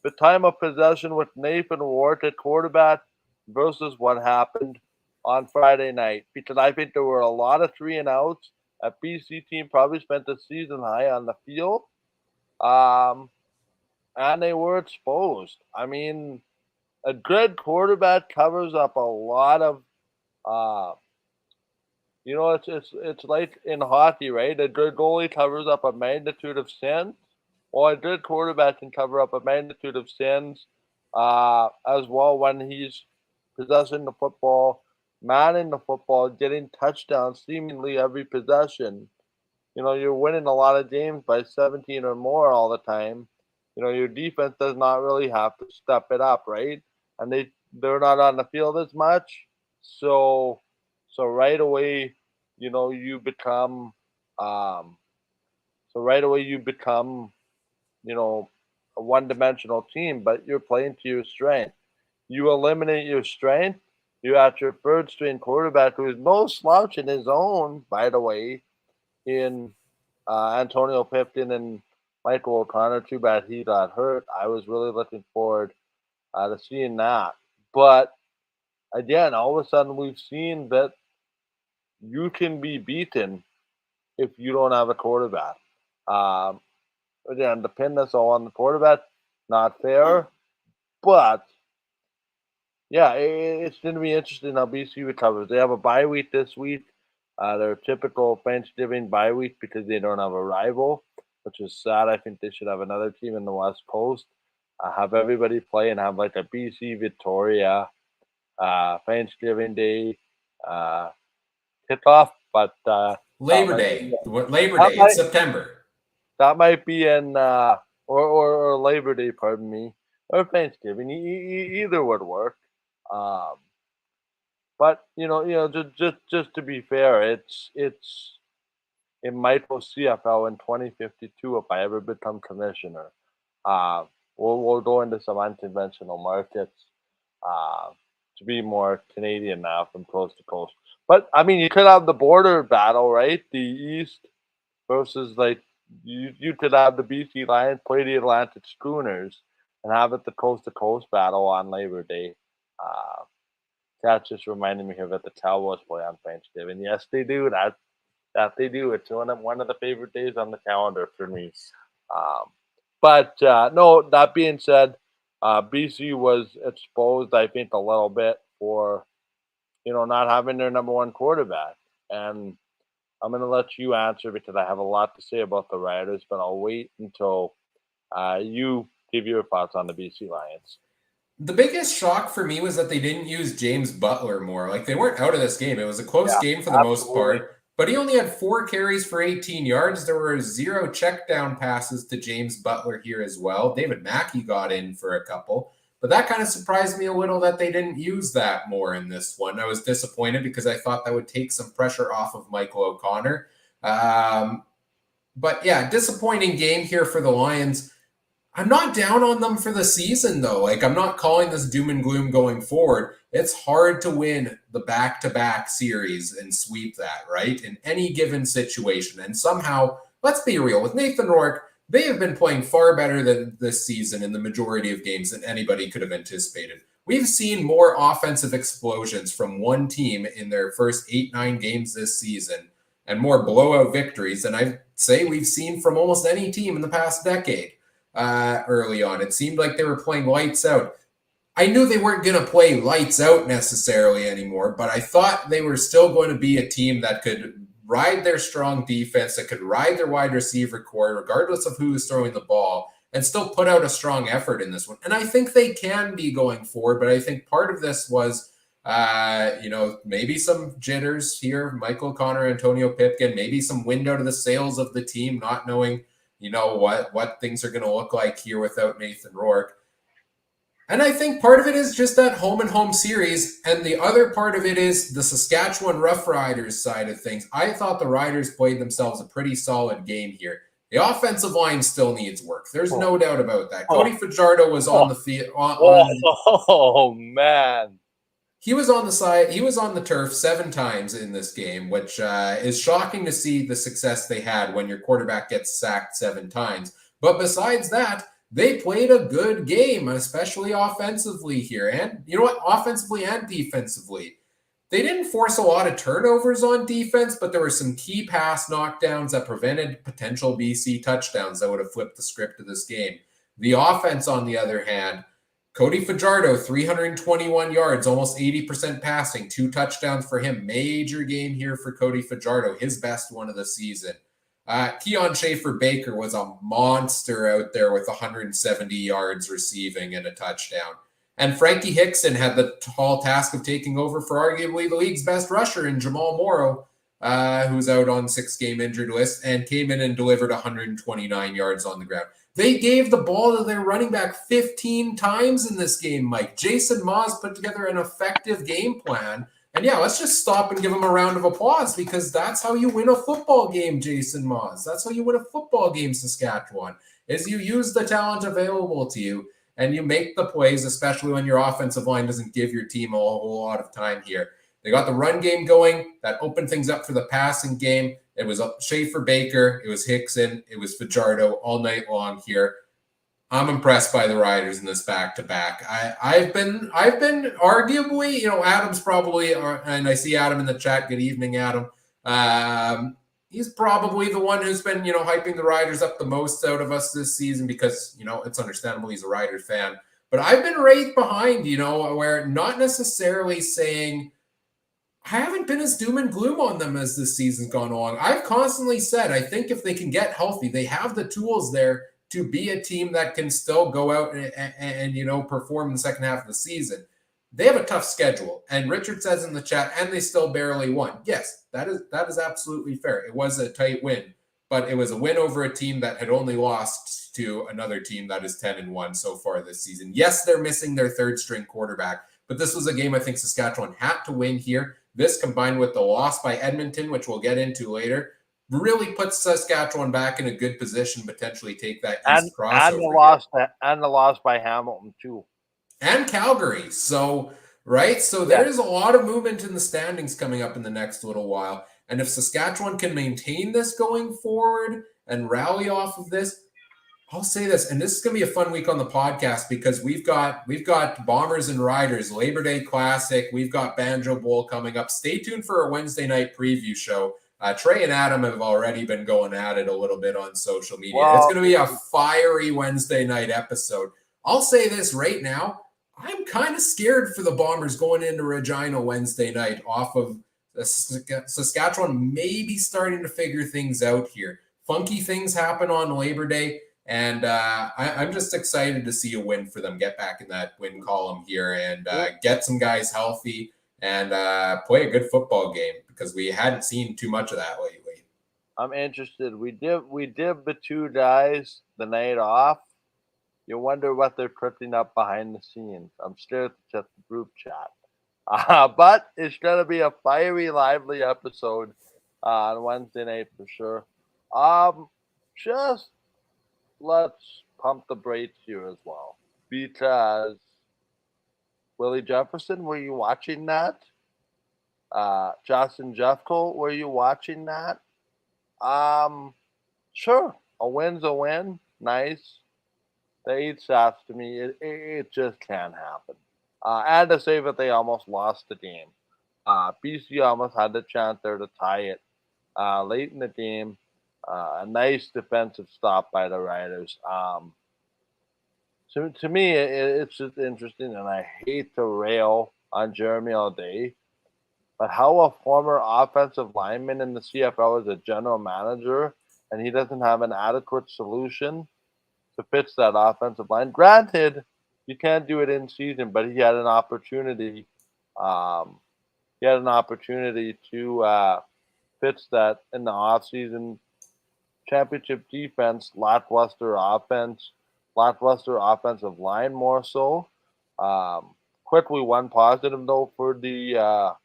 the time of possession with Nathan Rourke at quarterback versus what happened on Friday night, because I think there were a lot of 3-and-outs. A BC team probably spent the season high on the field, and they were exposed. I mean, a good quarterback covers up a lot of, uh, it's like in hockey, right? A good goalie covers up a magnitude of sins, or a good quarterback can cover up a magnitude of sins as well when he's possessing the football, manning the football, getting touchdowns seemingly every possession. You're winning a lot of games by 17 or more all the time. Your defense does not really have to step it up, right? And they're not on the field as much. So right away, you know, you become um so right away you become, you know, a one-dimensional team, but you're playing to your strength. You eliminate your strength, you got your third string quarterback who is no slouch in his own, by the way, in Antonio Pipkin and Michael O'Connor. Too bad he got hurt. I was really looking forward to seeing that. But again, all of a sudden, we've seen that you can be beaten if you don't have a quarterback. Um, Again, to pin this all on the quarterback, not fair. But yeah, it's going to be interesting how BC recovers. They have a bye week this week. Their typical Thanksgiving bye week because they don't have a rival, which is sad. I think they should have another team in the West Coast. Have everybody play and have like a BC Victoria Thanksgiving Day kickoff. But Labor Day. Labor that Day. might It's September. that might be in or Labor Day, pardon me, or Thanksgiving. Either would work. Um, but just to be fair, it might go CFL in 2052 if I ever become commissioner. Uh, we'll go into some unconventional markets uh, to be more Canadian now from coast to coast. But I mean, you could have the border battle, right? The East versus like you could have the BC Lions play the Atlantic Schooners and have it the coast to coast battle on Labor Day. Uh, that's just reminding me here that the Cowboys play on Thanksgiving. Yes, they do. That they do. It's one of the favorite days on the calendar for me. Um, but no, that being said, BC was exposed, I think, a little bit for not having their number one quarterback. And I'm going to let you answer because I have a lot to say about the Riders, but I'll wait until you give your thoughts on the BC Lions. The biggest shock for me was that they didn't use James Butler more. Like, they weren't out of this game. It was a close game for the most part, but he only had 4 carries for 18 yards. There were 0 check down passes to James Butler here as well. David Mackey got in for a couple, but that kind of surprised me a little that they didn't use that more in this one. I was disappointed because I thought that would take some pressure off of Michael O'Connor. But yeah, disappointing game here for the Lions. I'm not down on them for the season, though. Like, I'm not calling this doom and gloom going forward. It's hard to win the back-to-back series and sweep that, right? In any given situation. And somehow, let's be real, with Nathan Rourke, they have been playing far better than this season in the majority of games than anybody could have anticipated. We've seen more offensive explosions from one team in their first 8-9 games this season and more blowout victories than I'd say we've seen from almost any team in the past decade. Early on, it seemed like they were playing lights out. I knew they weren't going to play lights out necessarily anymore, but I thought they were still going to be a team that could ride their strong defense, that could ride their wide receiver core, regardless of who is throwing the ball, and still put out a strong effort in this one. And I think they can be going forward, but I think part of this was, maybe some jitters here. Michael O'Connor, Antonio Pipkin, maybe some wind out of the sails of the team, not knowing what things are going to look like here without Nathan Rourke. And I think part of it is just that home and home series. And the other part of it is the Saskatchewan Roughriders side of things. I thought the Riders played themselves a pretty solid game here. The offensive line still needs work. There's no doubt about that. Cody Fajardo was on the field. Oh, man. He was on the side. He was on the turf 7 times in this game, which is shocking to see the success they had when your quarterback gets sacked 7 times. But besides that, they played a good game, especially offensively here. And you know what? Offensively and defensively. They didn't force a lot of turnovers on defense, but there were some key pass knockdowns that prevented potential BC touchdowns that would have flipped the script of this game. The offense, on the other hand, Cody Fajardo, 321 yards, almost 80% passing, 2 touchdowns for him. Major game here for Cody Fajardo, his best one of the season. Keon Schaefer-Baker was a monster out there with 170 yards receiving and a touchdown. And Frankie Hickson had the tall task of taking over for arguably the league's best rusher in Jamal Morrow, who's out on 6-game injured list, and came in and delivered 129 yards on the ground. They gave the ball to their running back 15 times in this game, Mike. Jason Maas put together an effective game plan. And yeah, let's just stop and give him a round of applause because that's how you win a football game, Jason Maas. That's how you win a football game, Saskatchewan, is you use the talent available to you and you make the plays, especially when your offensive line doesn't give your team a whole lot of time here. They got the run game going. That opened things up for the passing game. It was Schaefer-Baker. It was Hickson. It was Fajardo all night long here. I'm impressed by the Riders in this back-to-back. I've been arguably, Adam's probably, and I see Adam in the chat. Good evening, Adam. He's probably the one who's been, hyping the Riders up the most out of us this season because, it's understandable he's a Riders fan. But I've been right behind, where not necessarily saying I haven't been as doom and gloom on them as this season's gone on. I've constantly said I think if they can get healthy, they have the tools there to be a team that can still go out and perform in the second half of the season. They have a tough schedule. And Richard says in the chat, and they still barely won. Yes, that is absolutely fair. It was a tight win, but it was a win over a team that had only lost to another team that is 10-1 so far this season. Yes, they're missing their third string quarterback, but this was a game I think Saskatchewan had to win here. This combined with the loss by Edmonton, which we'll get into later, really puts Saskatchewan back in a good position, potentially take that East crossover. And the loss by Hamilton too. And Calgary. So there's a lot of movement in the standings coming up in the next little while. And if Saskatchewan can maintain this going forward and rally off of this, I'll say this, and this is going to be a fun week on the podcast because we've got Bombers and Riders, Labor Day Classic. We've got Banjo Bowl coming up. Stay tuned for a Wednesday night preview show. Trey and Adam have already been going at it a little bit on social media. Well, it's going to be a fiery Wednesday night episode. I'll say this right now. I'm kind of scared for the Bombers going into Regina Wednesday night off of Saskatchewan maybe starting to figure things out here. Funky things happen on Labor Day. And I'm just excited to see a win for them, get back in that win column here and get some guys healthy and play a good football game because we hadn't seen too much of that lately. I'm interested. We did the 2 guys the night off. You wonder what they're putting up behind the scenes. I'm scared to check the group chat. But it's going to be a fiery, lively episode on Wednesday night for sure. Let's pump the brakes here as well. Because Willie Jefferson, were you watching that? Justin Jeffco, were you watching that? Sure. A win's a win. Nice. The 8 stats to me, it just can't happen. And to say that they almost lost the game. BC almost had the chance there to tie it late in the game. A nice defensive stop by the Riders. To me, it's just interesting, and I hate to rail on Jeremy all day, but how a former offensive lineman in the CFL is a general manager, and he doesn't have an adequate solution to fix that offensive line. Granted, you can't do it in season, but he had an opportunity. He had an opportunity to fix that in the offseason. Championship defense, lackluster offense, lackluster offensive line more so. Quickly one positive though for the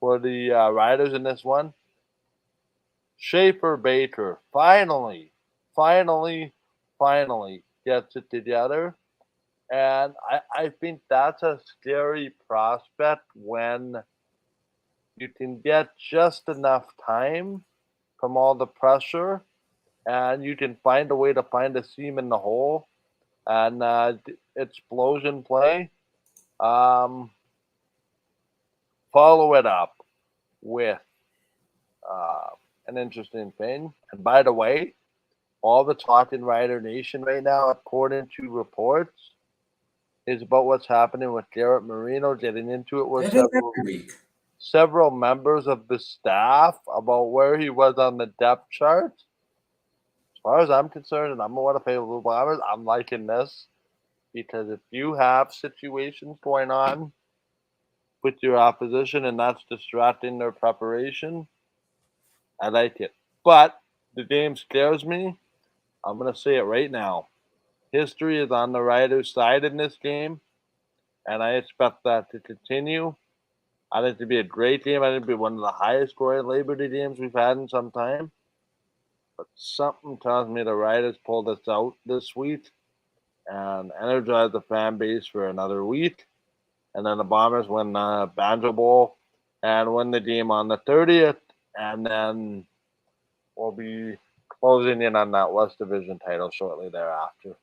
Riders in this one. Schaefer-Baker finally gets it together. And I think that's a scary prospect when you can get just enough time from all the pressure, and you can find a way to find a seam in the hole and explosion play. Um, Follow it up with uh, an interesting thing. And by the way, all the talk in Rider Nation right now, according to reports, is about what's happening with Garrett Marino, getting into it with It is every week. several members of the staff about where he was on the depth chart. As far as I'm concerned, and I'm going to pay Blue Bombers, I'm liking this because if you have situations going on with your opposition and that's distracting their preparation, I like it. But the game scares me. I'm going to say it right now. History is on the Riders' side in this game, and I expect that to continue. I think it'd be a great game. I think it'd be one of the highest scoring Labor Day games we've had in some time. But something tells me the Riders pull this out this week and energize the fan base for another week. And then the Bombers win the Banjo Bowl and win the game on the 30th. And then we'll be closing in on that West Division title shortly thereafter.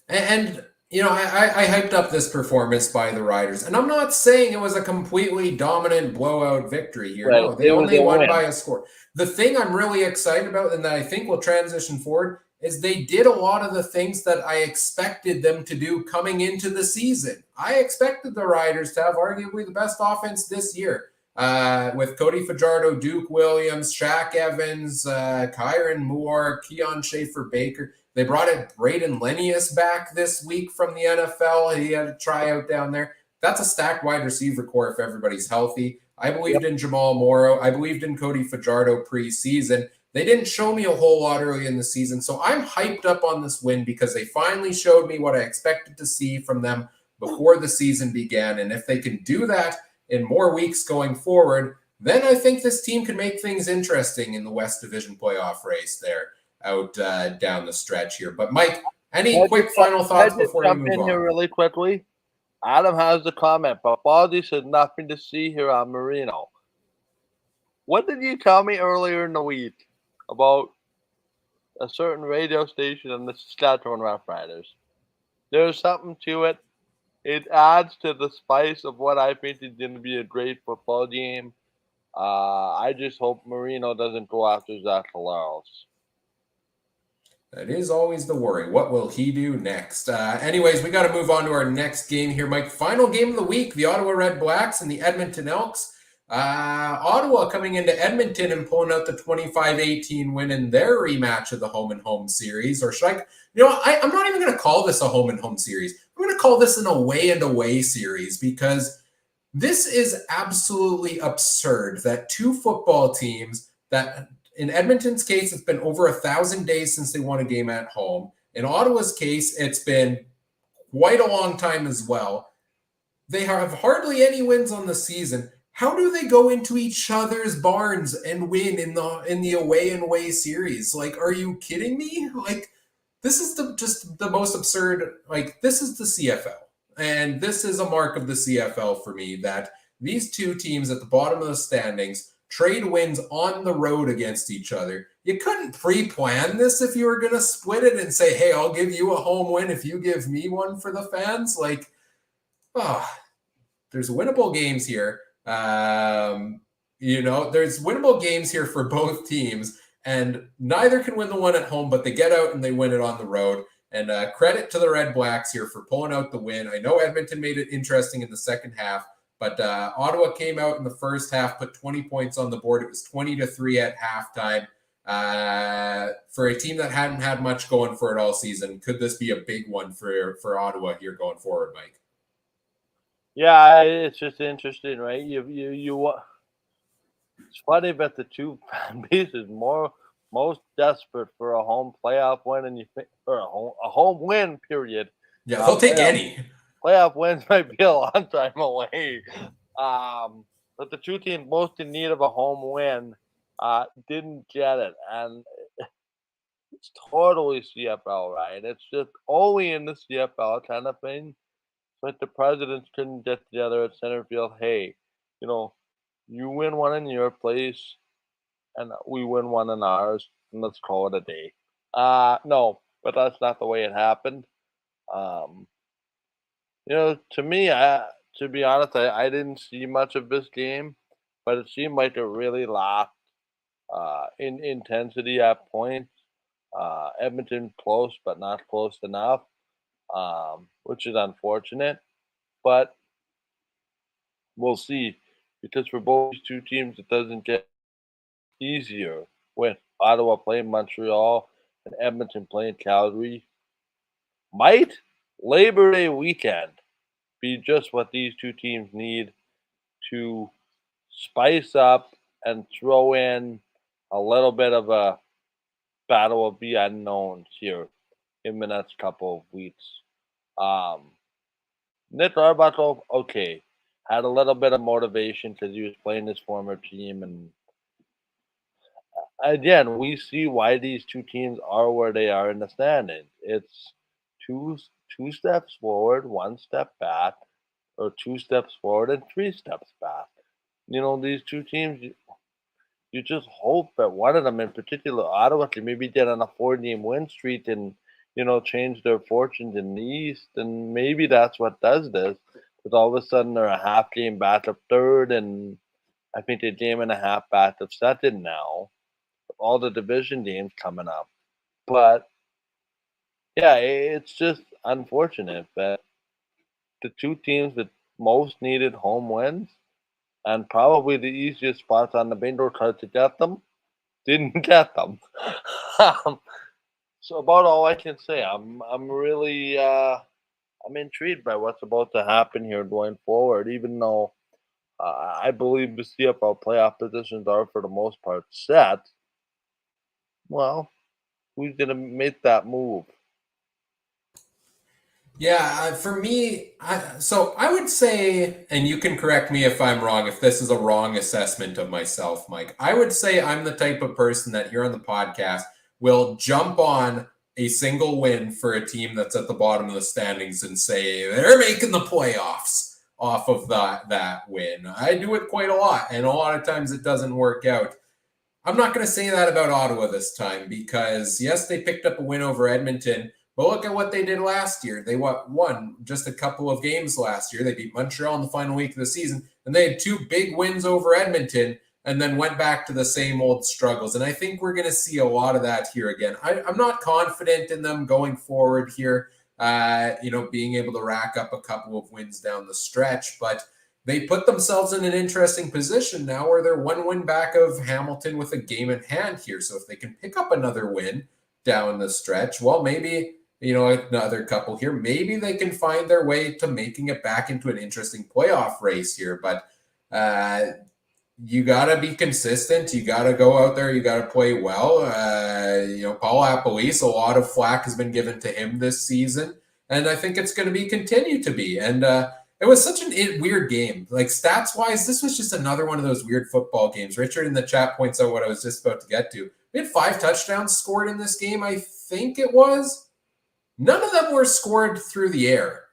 And you know, I hyped up this performance by the Riders, and I'm not saying it was a completely dominant blowout victory here. Right. No, they It was only a won win. by a score. The thing I'm really excited about, and that I think will transition forward, is they did a lot of the things that I expected them to do coming into the season. I expected the Riders to have arguably the best offense this year. With Cody Fajardo, Duke Williams, Shaq Evans, Kyron Moore, Keon Schaefer-Baker. They brought it Braden Lenius back this week from the NFL. He had a tryout down there. That's a stacked wide receiver core if everybody's healthy. I believed in Jamal Morrow. I believed in Cody Fajardo preseason. They didn't show me a whole lot early in the season, so I'm hyped up on this win because they finally showed me what I expected to see from them before the season began. And if they can do that in more weeks going forward, then I think this team can make things interesting in the West Division playoff race there out down the stretch here. But Mike, any quick final thoughts before we jump move in here on? really quickly. Adam has the comment, but Baldy said nothing to see here on Marino. What did you tell me earlier in the week about a certain radio station and the Saskatchewan Rough Riders? There's something to it. It adds to the spice of what I think is going to be a great football game. I just hope Marino doesn't go after Zach Hilaros. That is always the worry. What will he do next? Anyways, we got to move on to our next game here, Mike. Final game of the week, the Ottawa Red Blacks and the Edmonton Elks. Ottawa coming into Edmonton and pulling out the 25-18 win in their rematch of the home and home series. Or should I, I'm not even going to call this a home and home series. I'm going to call this an away and away series because this is absolutely absurd that two football teams that in Edmonton's case, it's been over 1,000 days since they won a game at home. In Ottawa's case, it's been quite a long time as well. They have hardly any wins on the season. How do they go into each other's barns and win in the away and away series? Like, are you kidding me? Like, this is just the most absurd. Like, this is the CFL, and this is a mark of the CFL for me that these two teams at the bottom of the standings trade wins on the road against each other. You couldn't pre-plan this if you were going to split it and say, hey, I'll give you a home win if you give me one for the fans. Like, there's winnable games here. There's winnable games here for both teams, and neither can win the one at home, but they get out and they win it on the road. And credit to the Red Blacks here for pulling out the win. I know Edmonton made it interesting in the second half, but Ottawa came out in the first half, put 20 points on the board. It was 20-3 at halftime. For a team that hadn't had much going for it all season, could this be a big one for Ottawa here going forward, Mike? Yeah, it's just interesting, right? It's funny that the two fan bases most desperate for a home playoff win, and or a home win period. Yeah, they'll take any. Playoff wins might be a long time away. But the two teams most in need of a home win didn't get it, and it's totally CFL, right? It's just only in the CFL kind of thing. But the presidents couldn't get together at center field. Hey, you win one in your place, and we win one in ours, and let's call it a day. No, but that's not the way it happened. Um, to me, to be honest, I didn't see much of this game, but it seemed like it really lacked in intensity at points. Edmonton close, but not close enough, which is unfortunate. But we'll see, because for both these two teams, it doesn't get easier with Ottawa playing Montreal and Edmonton playing Calgary. Might Labor Day weekend be just what these two teams need to spice up and throw in a little bit of a battle of the unknowns here in the next couple of weeks. Um, Nick Arbuckle, okay, had a little bit of motivation because he was playing his former team, and again, we see why these two teams are where they are in the standings. It's two two steps forward, one step back, or two steps forward and three steps back. These two teams, you just hope that one of them in particular, Ottawa, can maybe get on a 4-game win streak and, change their fortunes in the East. And maybe that's what does this. Because all of a sudden they're a half game back of third, and I think they're a game and a half back of second now. All the division games coming up. But yeah, it's just unfortunate that the two teams that most needed home wins and probably the easiest spots on the bingo card to get them didn't get them. um, so about all I can say. I'm really I'm intrigued by what's about to happen here going forward. Even though I believe the CFL playoff positions are for the most part set. Well, who's gonna make that move? Yeah, for me, so I would say, and you can correct me if I'm wrong, if this is a wrong assessment of myself, Mike. I would say I'm the type of person that here on the podcast will jump on a single win for a team that's at the bottom of the standings and say they're making the playoffs off of that win. I do it quite a lot, and a lot of times it doesn't work out. I'm not going to say that about Ottawa this time because, yes, they picked up a win over Edmonton, but look at what they did last year. They won just a couple of games last year. They beat Montreal in the final week of the season, and they had two big wins over Edmonton and then went back to the same old struggles. And I think we're going to see a lot of that here again. I'm not confident in them going forward here, being able to rack up a couple of wins down the stretch, but they put themselves in an interesting position now where they're one win back of Hamilton with a game in hand here. So if they can pick up another win down the stretch, well, maybe, another couple here, maybe they can find their way to making it back into an interesting playoff race here. But you got to be consistent. You got to go out there. You got to play well. Paul Apolis, a lot of flack has been given to him this season. And I think it's going to be continue to be. And, it was such a weird game. Like stats wise, this was just another one of those weird football games. Richard in the chat points out what I was just about to get to. We had 5 touchdowns scored in this game, I think it was. None of them were scored through the air.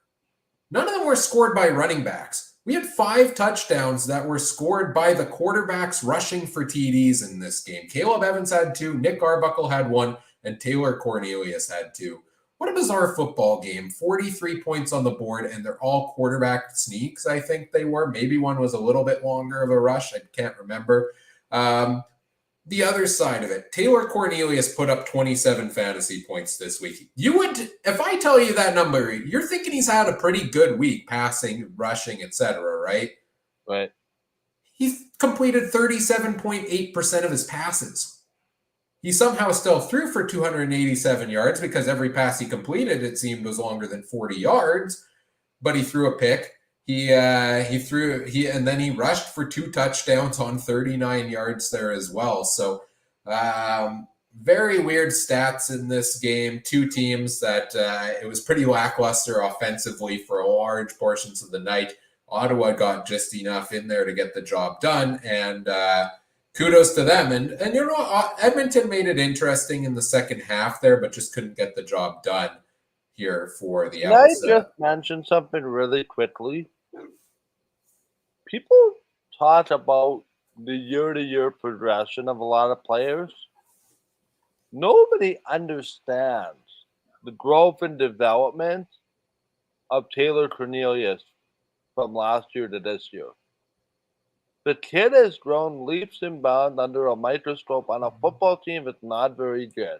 None of them were scored by running backs. We had 5 touchdowns that were scored by the quarterbacks rushing for TDs in this game. Caleb Evans had 2, Nick Arbuckle had 1, and Taylor Cornelius had 2. What a bizarre football game. 43 points on the board, and they're all quarterback sneaks, I think they were. Maybe one was a little bit longer of a rush. I can't remember. The other side of it, Taylor Cornelius put up 27 fantasy points this week. If I tell you that number, you're thinking he's had a pretty good week, passing, rushing, etc., right? Right. He's completed 37.8% of his passes. He somehow still threw for 287 yards because every pass he completed, it seemed, was longer than 40 yards. But he threw a pick. And then he rushed for 2 touchdowns on 39 yards there as well. So very weird stats in this game. 2 teams that it was pretty lackluster offensively for large portions of the night. Ottawa got just enough in there to get the job done, and kudos to them. And Edmonton made it interesting in the second half there, but just couldn't get the job done here for the Can I Owls. just mention something really quickly? People talk about the year-to-year progression of a lot of players. Nobody understands the growth and development of Taylor Cornelius from last year to this year. The kid has grown leaps and bounds under a microscope on a football team that's not very good.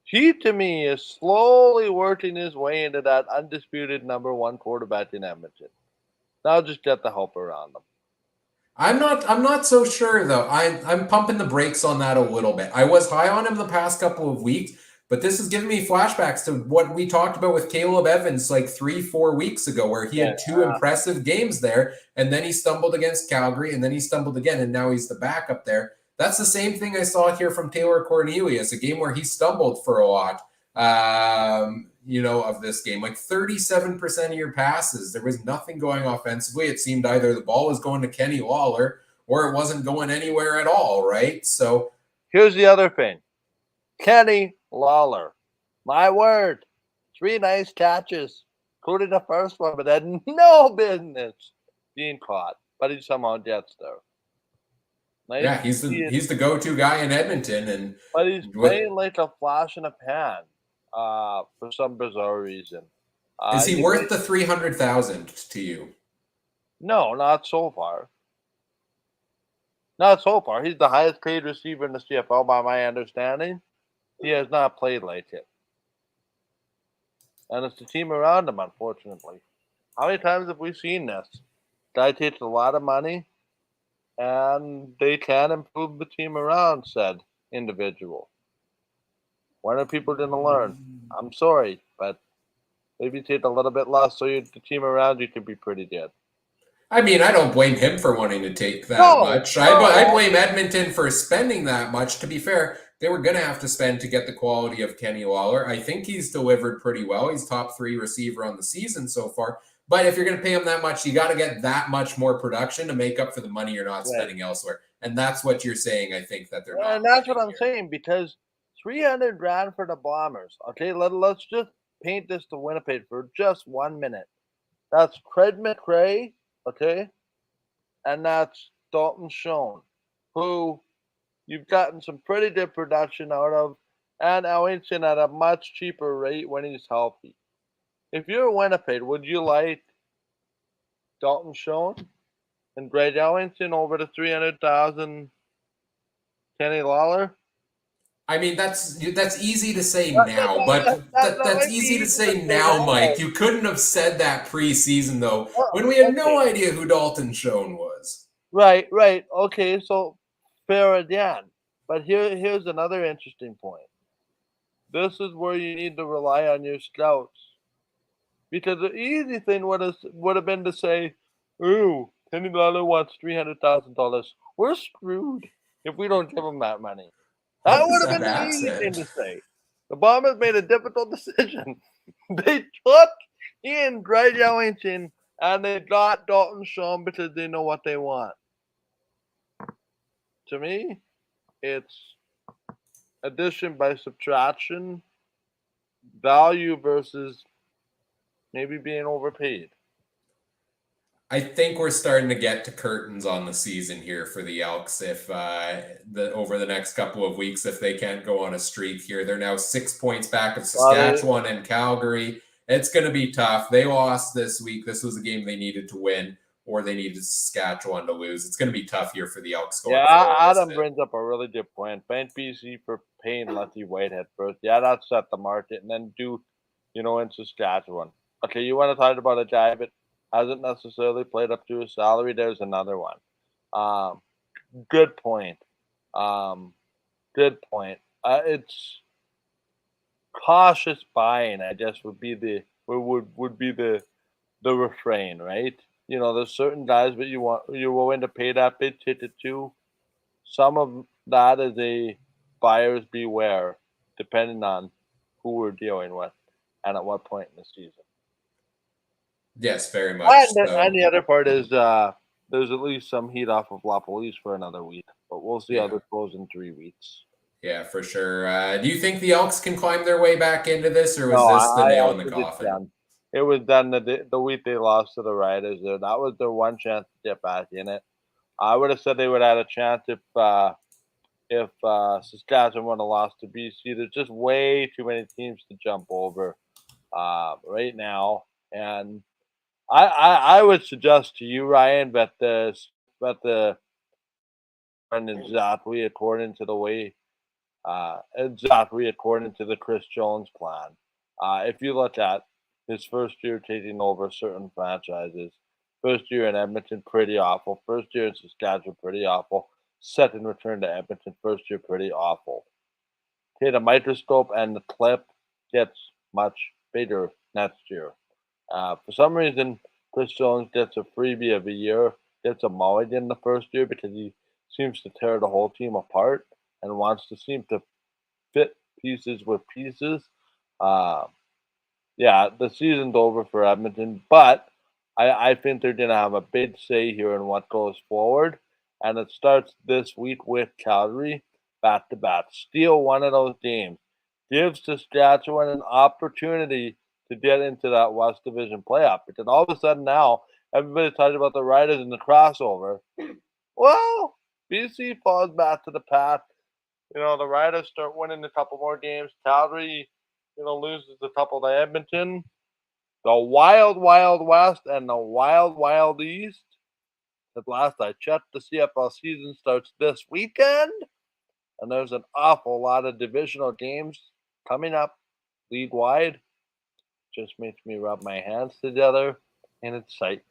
He, to me, is slowly working his way into that undisputed number one quarterback in Edmonton. Now just get the help around him. I'm not so sure though. I'm pumping the brakes on that a little bit. I was high on him the past couple of weeks, but this is giving me flashbacks to what we talked about with Caleb Evans like 3-4 weeks ago, where he had two impressive games there, and then he stumbled against Calgary, and then he stumbled again, and now he's the backup there. That's the same thing I saw here from Taylor Cornelius, a game where he stumbled for a lot. Of this game, like 37% of your passes, there was nothing going offensively. It seemed either the ball was going to Kenny Lawler or it wasn't going anywhere at all, right? So here's the other thing. Kenny Lawler, my word, 3 nice catches, including the first one, but had no business being caught, but he somehow gets there. Nice. Yeah, he's the go-to guy in Edmonton, but he's playing like a flash in a pan for some bizarre reason. Is he worth the $300,000 to you? No, not so far. Not so far. He's the highest paid receiver in the CFL, by my understanding. He has not played like it. And it's the team around him, unfortunately. How many times have we seen this? Guy takes a lot of money, and they can improve the team around said individual. When are people going to learn? I'm sorry, but maybe take a little bit less so the team around you can be pretty good. I mean, I don't blame him for wanting to take that much. No. I blame Edmonton for spending that much. To be fair, they were going to have to spend to get the quality of Kenny Lawler. I think he's delivered pretty well. He's top 3 receiver on the season so far. But if you're going to pay him that much, you got to get that much more production to make up for the money you're not spending elsewhere. And that's what you're saying, I think, that they're not. And that's what I'm saying, because $300,000 for the Bombers. Okay, let's just paint this to Winnipeg for just 1 minute. That's Craig McRae, okay? And that's Dalton Schoen, who you've gotten some pretty good production out of, and Ellington at a much cheaper rate when he's healthy. If you're Winnipeg, would you like Dalton Schoen and Greg Ellington over the $300,000 Kenny Lawler? I mean, that's easy to say now, but that's easy to say now, Mike. You couldn't have said that preseason, though, when we had no idea who Dalton Schoen was. Right. Okay, so fair again. But here's another interesting point. This is where you need to rely on your scouts. Because the easy thing would have been to say, ooh, Kenny Lawler wants $300,000. We're screwed if we don't give him that money. That would have been the easy thing to say. The Bombers made a difficult decision. They took in Greg Ellington and they got Dalton Schoen because they know what they want. To me, it's addition by subtraction, value versus maybe being overpaid. I think we're starting to get to curtains on the season here for the Elks. If over the next couple of weeks, if they can't go on a streak here, they're now 6 points back of Saskatchewan and Calgary. It's going to be tough. They lost this week. This was a game they needed to win, or they needed Saskatchewan to lose. It's going to be tough here for the Elks going forward. Adam brings up a really good point. Thank BC for paying Letty Whitehead first. Yeah, that set the market, and then in Saskatchewan. Okay, you want to talk about a guy that hasn't necessarily played up to his salary? There's another one. Good point. It's cautious buying, I guess, would be the refrain, right? There's certain guys that you're willing to pay that big ticket to. Some of that is a buyer's beware, depending on who we're dealing with and at what point in the season. Yes, very much. And the other part is there's at least some heat off of La Police for another week, but we'll see how this goes in 3 weeks. Yeah, for sure. Do you think the Elks can climb their way back into this, or was this the nail in the coffin? It was done the week they lost to the Riders. That was their one chance to get back in it. I would have said they would have had a chance if Saskatchewan would have lost to BC. There's just way too many teams to jump over. right now. And I would suggest to you, Ryan, that the run exactly according to the way exactly according to the Chris Jones plan. If you look at his first year taking over certain franchises, first year in Edmonton, pretty awful. First year in Saskatchewan, pretty awful. Second return to Edmonton, first year, pretty awful. Take a microscope and the clip gets much bigger next year. For some reason, Chris Jones gets a freebie of a year, gets a mulligan the first year because he seems to tear the whole team apart and wants to seem to fit pieces with pieces. Uh, yeah, the season's over for Edmonton, but I think they're going to have a big say here in what goes forward. And it starts this week with Calgary back to back. Steal one of those games. Give Saskatchewan an opportunity to get into that West Division playoff. Because all of a sudden now, everybody's talking about the Riders and the crossover. Well, BC falls back to the path. The Riders start winning a couple more games. Calgary, loses a couple to Edmonton. The wild, wild west and the wild, wild east. At last I checked, the CFL season starts this weekend, and there's an awful lot of divisional games coming up league wide. Just makes me rub my hands together in excitement.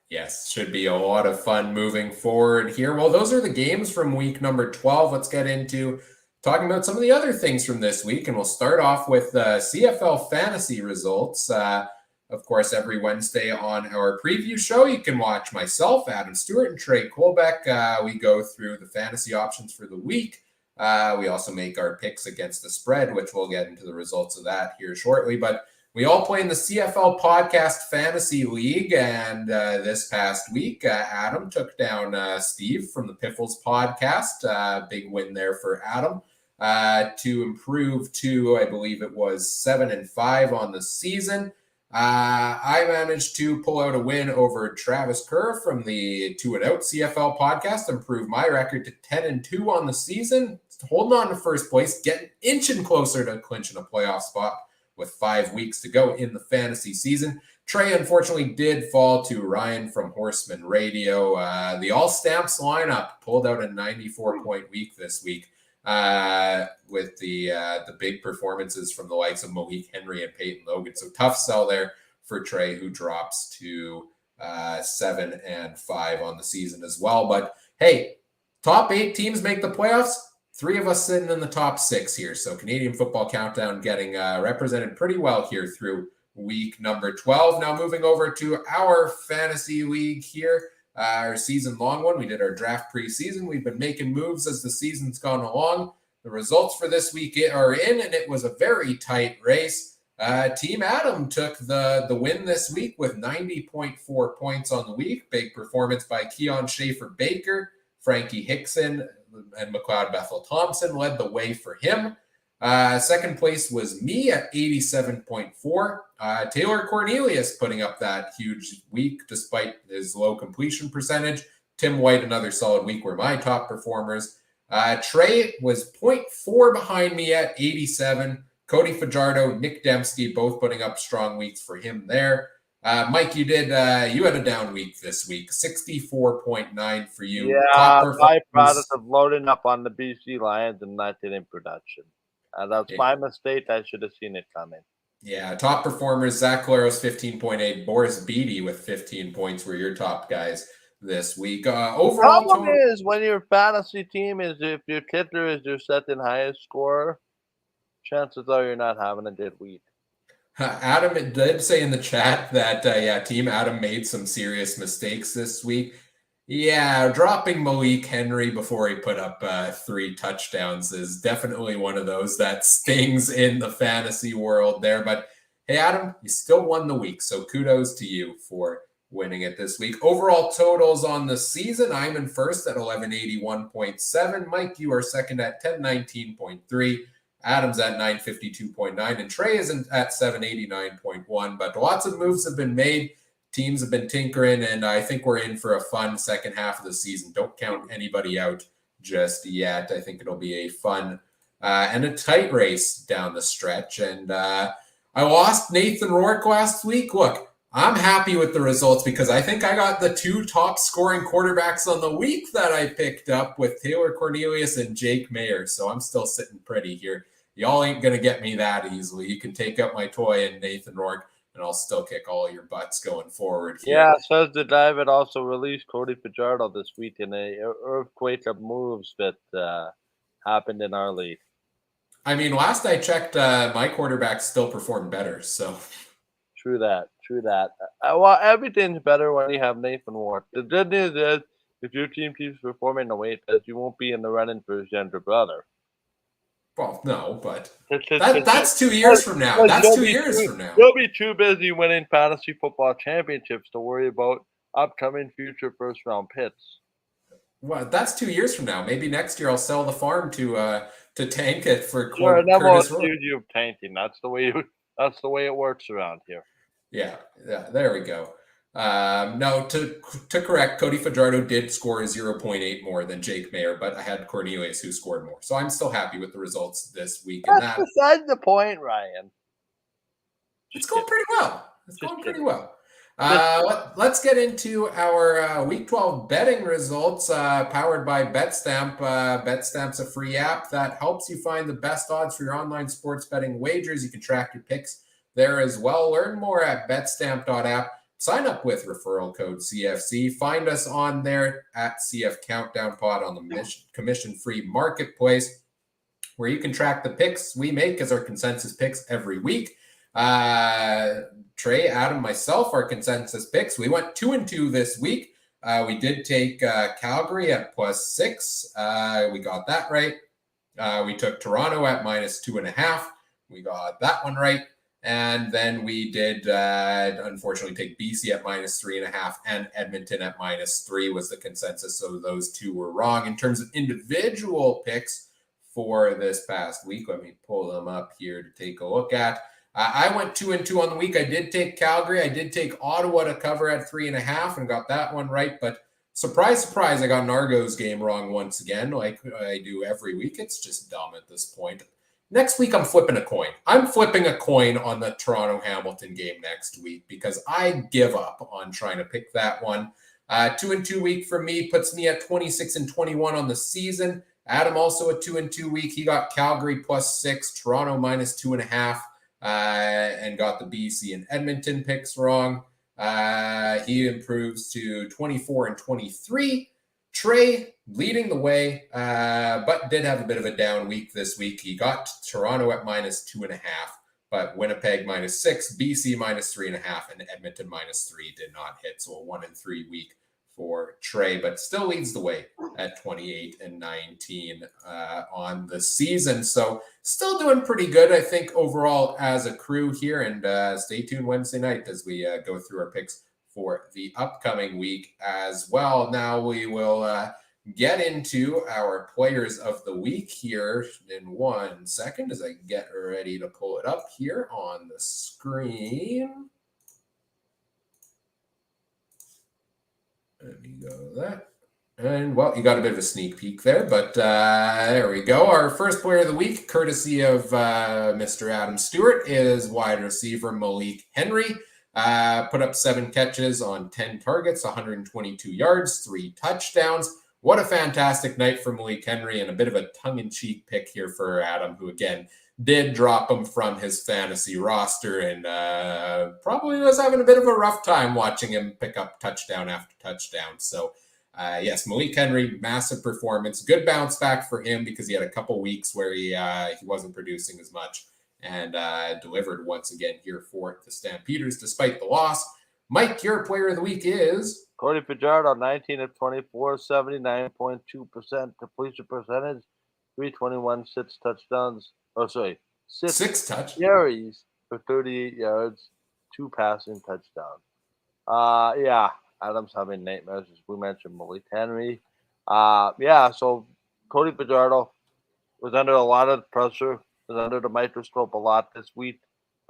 Yes, should be a lot of fun moving forward here. Well, those are the games from week number 12. Let's get into talking about some of the other things from this week. And we'll start off with the CFL Fantasy results. Of course, every Wednesday on our preview show, you can watch myself, Adam Stewart, and Trey Colbeck. We go through the fantasy options for the week. We also make our picks against the spread, which we'll get into the results of that here shortly. But we all play in the CFL Podcast Fantasy League, and this past week, Adam took down Steve from the Piffles Podcast. Big win there for Adam to improve to, I believe it was 7-5 on the season. I managed to pull out a win over Travis Kerr from the 2-0 CFL Podcast, improve my record to 10-2 on the season, holding on to first place, getting inching closer to clinching a playoff spot with 5 weeks to go in the fantasy season. Trey, unfortunately, did fall to Ryan from Horseman Radio. The All Stamps lineup pulled out a 94-point week this week with the big performances from the likes of Malik Henry and Peyton Logan. So tough sell there for Trey, who drops to 7-5 on the season as well. But hey, top 8 teams make the playoffs. 3 of us sitting in the top 6 here. So Canadian Football Countdown getting represented pretty well here through week number 12. Now moving over to our fantasy league here, our season-long one. We did our draft preseason. We've been making moves as the season's gone along. The results for this week are in, and it was a very tight race. Team Adam took the win this week with 90.4 points on the week. Big performance by Keon Schaefer-Baker, Frankie Hickson, and McLeod Bethel Thompson led the way for him. Second place was me at 87.4. Taylor Cornelius putting up that huge week despite his low completion percentage. Tim White, another solid week, were my top performers. Trey was 0.4 behind me at 87. Cody Fajardo, Nick Dembski, both putting up strong weeks for him there. Mike, you had a down week this week, 64.9 for you. Yeah, byproduct of loading up on the BC Lions and not getting production. That's my mistake. I should have seen it coming. Yeah, top performers, Zach Claros, 15.8. Boris Beatty with 15 points were your top guys this week. Overall, problem is when your fantasy team is, if your kicker is your second highest scorer, chances are you're not having a good week. Adam did say in the chat that, Team Adam made some serious mistakes this week. Yeah, dropping Malik Henry before he put up 3 touchdowns is definitely one of those that stings in the fantasy world there. But hey, Adam, you still won the week, so kudos to you for winning it this week. Overall totals on the season, I'm in first at 1181.7. Mike, you are second at 1019.3. Adam's at 952.9, and Trey is at 789.1. But lots of moves have been made. Teams have been tinkering, and I think we're in for a fun second half of the season. Don't count anybody out just yet. I think it'll be a fun and a tight race down the stretch. And I lost Nathan Rourke last week. Look, I'm happy with the results because I think I got the 2 top scoring quarterbacks on the week that I picked up with Taylor Cornelius and Jake Mayer. So I'm still sitting pretty here. Y'all ain't going to get me that easily. You can take up my toy and Nathan Rourke, and I'll still kick all your butts going forward here. Yeah, says the David also released Cody Fajardo this week in a earthquake of moves that happened in our league. I mean, last I checked, my quarterback still performed better. So True that. Well, everything's better when you have Nathan Ward. The good news is, if your team keeps performing the way it does, you won't be in the running for his younger brother. well, no, but that's 2 years from now. That's 2 years from now. You'll be too busy winning fantasy football championships to worry about upcoming future first-round picks. Well, that's 2 years from now. Maybe next year I'll sell the farm to tank it for Sure, never Curtis accuse you of tanking. That's the way it works around here. Yeah, there we go. No, to correct, Cody Fajardo did score 0.8 more than Jake Mayer, but I had Cornelius who scored more. So I'm still happy with the results this week. That's besides the point, Ryan. It's going pretty well. Let's get into our Week 12 betting results powered by BetStamp. BetStamp's a free app that helps you find the best odds for your online sports betting wagers. You can track your picks there as well. Learn more at betstamp.app. Sign up with referral code CFC. Find us on there at CF Countdown Pod on the commission-free marketplace, where you can track the picks we make as our consensus picks every week. Trey, Adam, myself, our consensus picks. We went 2-2 this week. We did take Calgary at +6. We got that right. We took Toronto at -2.5. We got that one right. And then we did, unfortunately, take BC at -3.5 and Edmonton at -3 was the consensus. So those two were wrong. In terms of individual picks for this past week, let me pull them up here to take a look at. I went 2-2 on the week. I did take Calgary. I did take Ottawa to cover at 3.5 and got that one right. But surprise, surprise, I got an Argos game wrong once again, like I do every week. It's just dumb at this point. Next week, I'm flipping a coin. I'm flipping a coin on the Toronto-Hamilton game next week because I give up on trying to pick that one. 2-2 week for me puts me at 26-21 on the season. Adam also a 2-2 week. He got Calgary +6, Toronto -2.5, and got the BC and Edmonton picks wrong. He improves to 24-23. Trey leading the way, but did have a bit of a down week this week. He got Toronto at -2.5, but Winnipeg -6, BC -3.5, and Edmonton -3 did not hit. So a 1-3 week for Trey, but still leads the way at 28-19 on the season. So still doing pretty good, I think, overall as a crew here. And stay tuned Wednesday night as we go through our picks for the upcoming week as well. Now we will get into our players of the week here in 1 second as I get ready to pull it up here on the screen. Let me go that. And, well, you got a bit of a sneak peek there, but there we go. Our first player of the week, courtesy of Mr. Adam Stewart, is wide receiver Malik Henry. Put up 7 catches on 10 targets, 122 yards, 3 touchdowns. What a fantastic night for Malik Henry, and a bit of a tongue-in-cheek pick here for Adam, who, again, did drop him from his fantasy roster and probably was having a bit of a rough time watching him pick up touchdown after touchdown. So, yes, Malik Henry, massive performance. Good bounce back for him because he had a couple weeks where he wasn't producing as much and delivered once again here for the Stampeders despite the loss. Mike, your player of the week is? Cody Fajardo, 19 of 24, 79.2% completion percentage, 321, 6 touchdowns. Oh, sorry, 6 carries for 38 yards, 2 passing touchdowns. Yeah, Adam's having nightmares, as we mentioned, Malik Henry. So Cody Fajardo was under a lot of pressure, was under the microscope a lot this week.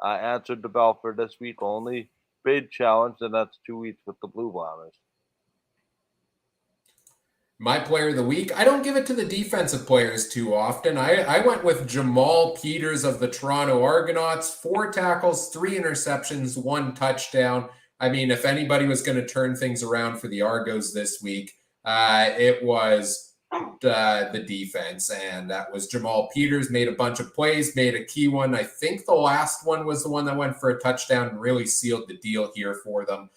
Answered the bell for this week only. Big challenge, and that's 2 weeks with the Blue Bombers. My player of the week, I don't give it to the defensive players too often. I went with Jamal Peters of the Toronto Argonauts, 4 tackles, 3 interceptions, 1 touchdown. I mean, if anybody was going to turn things around for the Argos this week, it was the defense, and that was Jamal Peters. Made a bunch of plays, made a key one. I think the last one was the one that went for a touchdown and really sealed the deal here for them.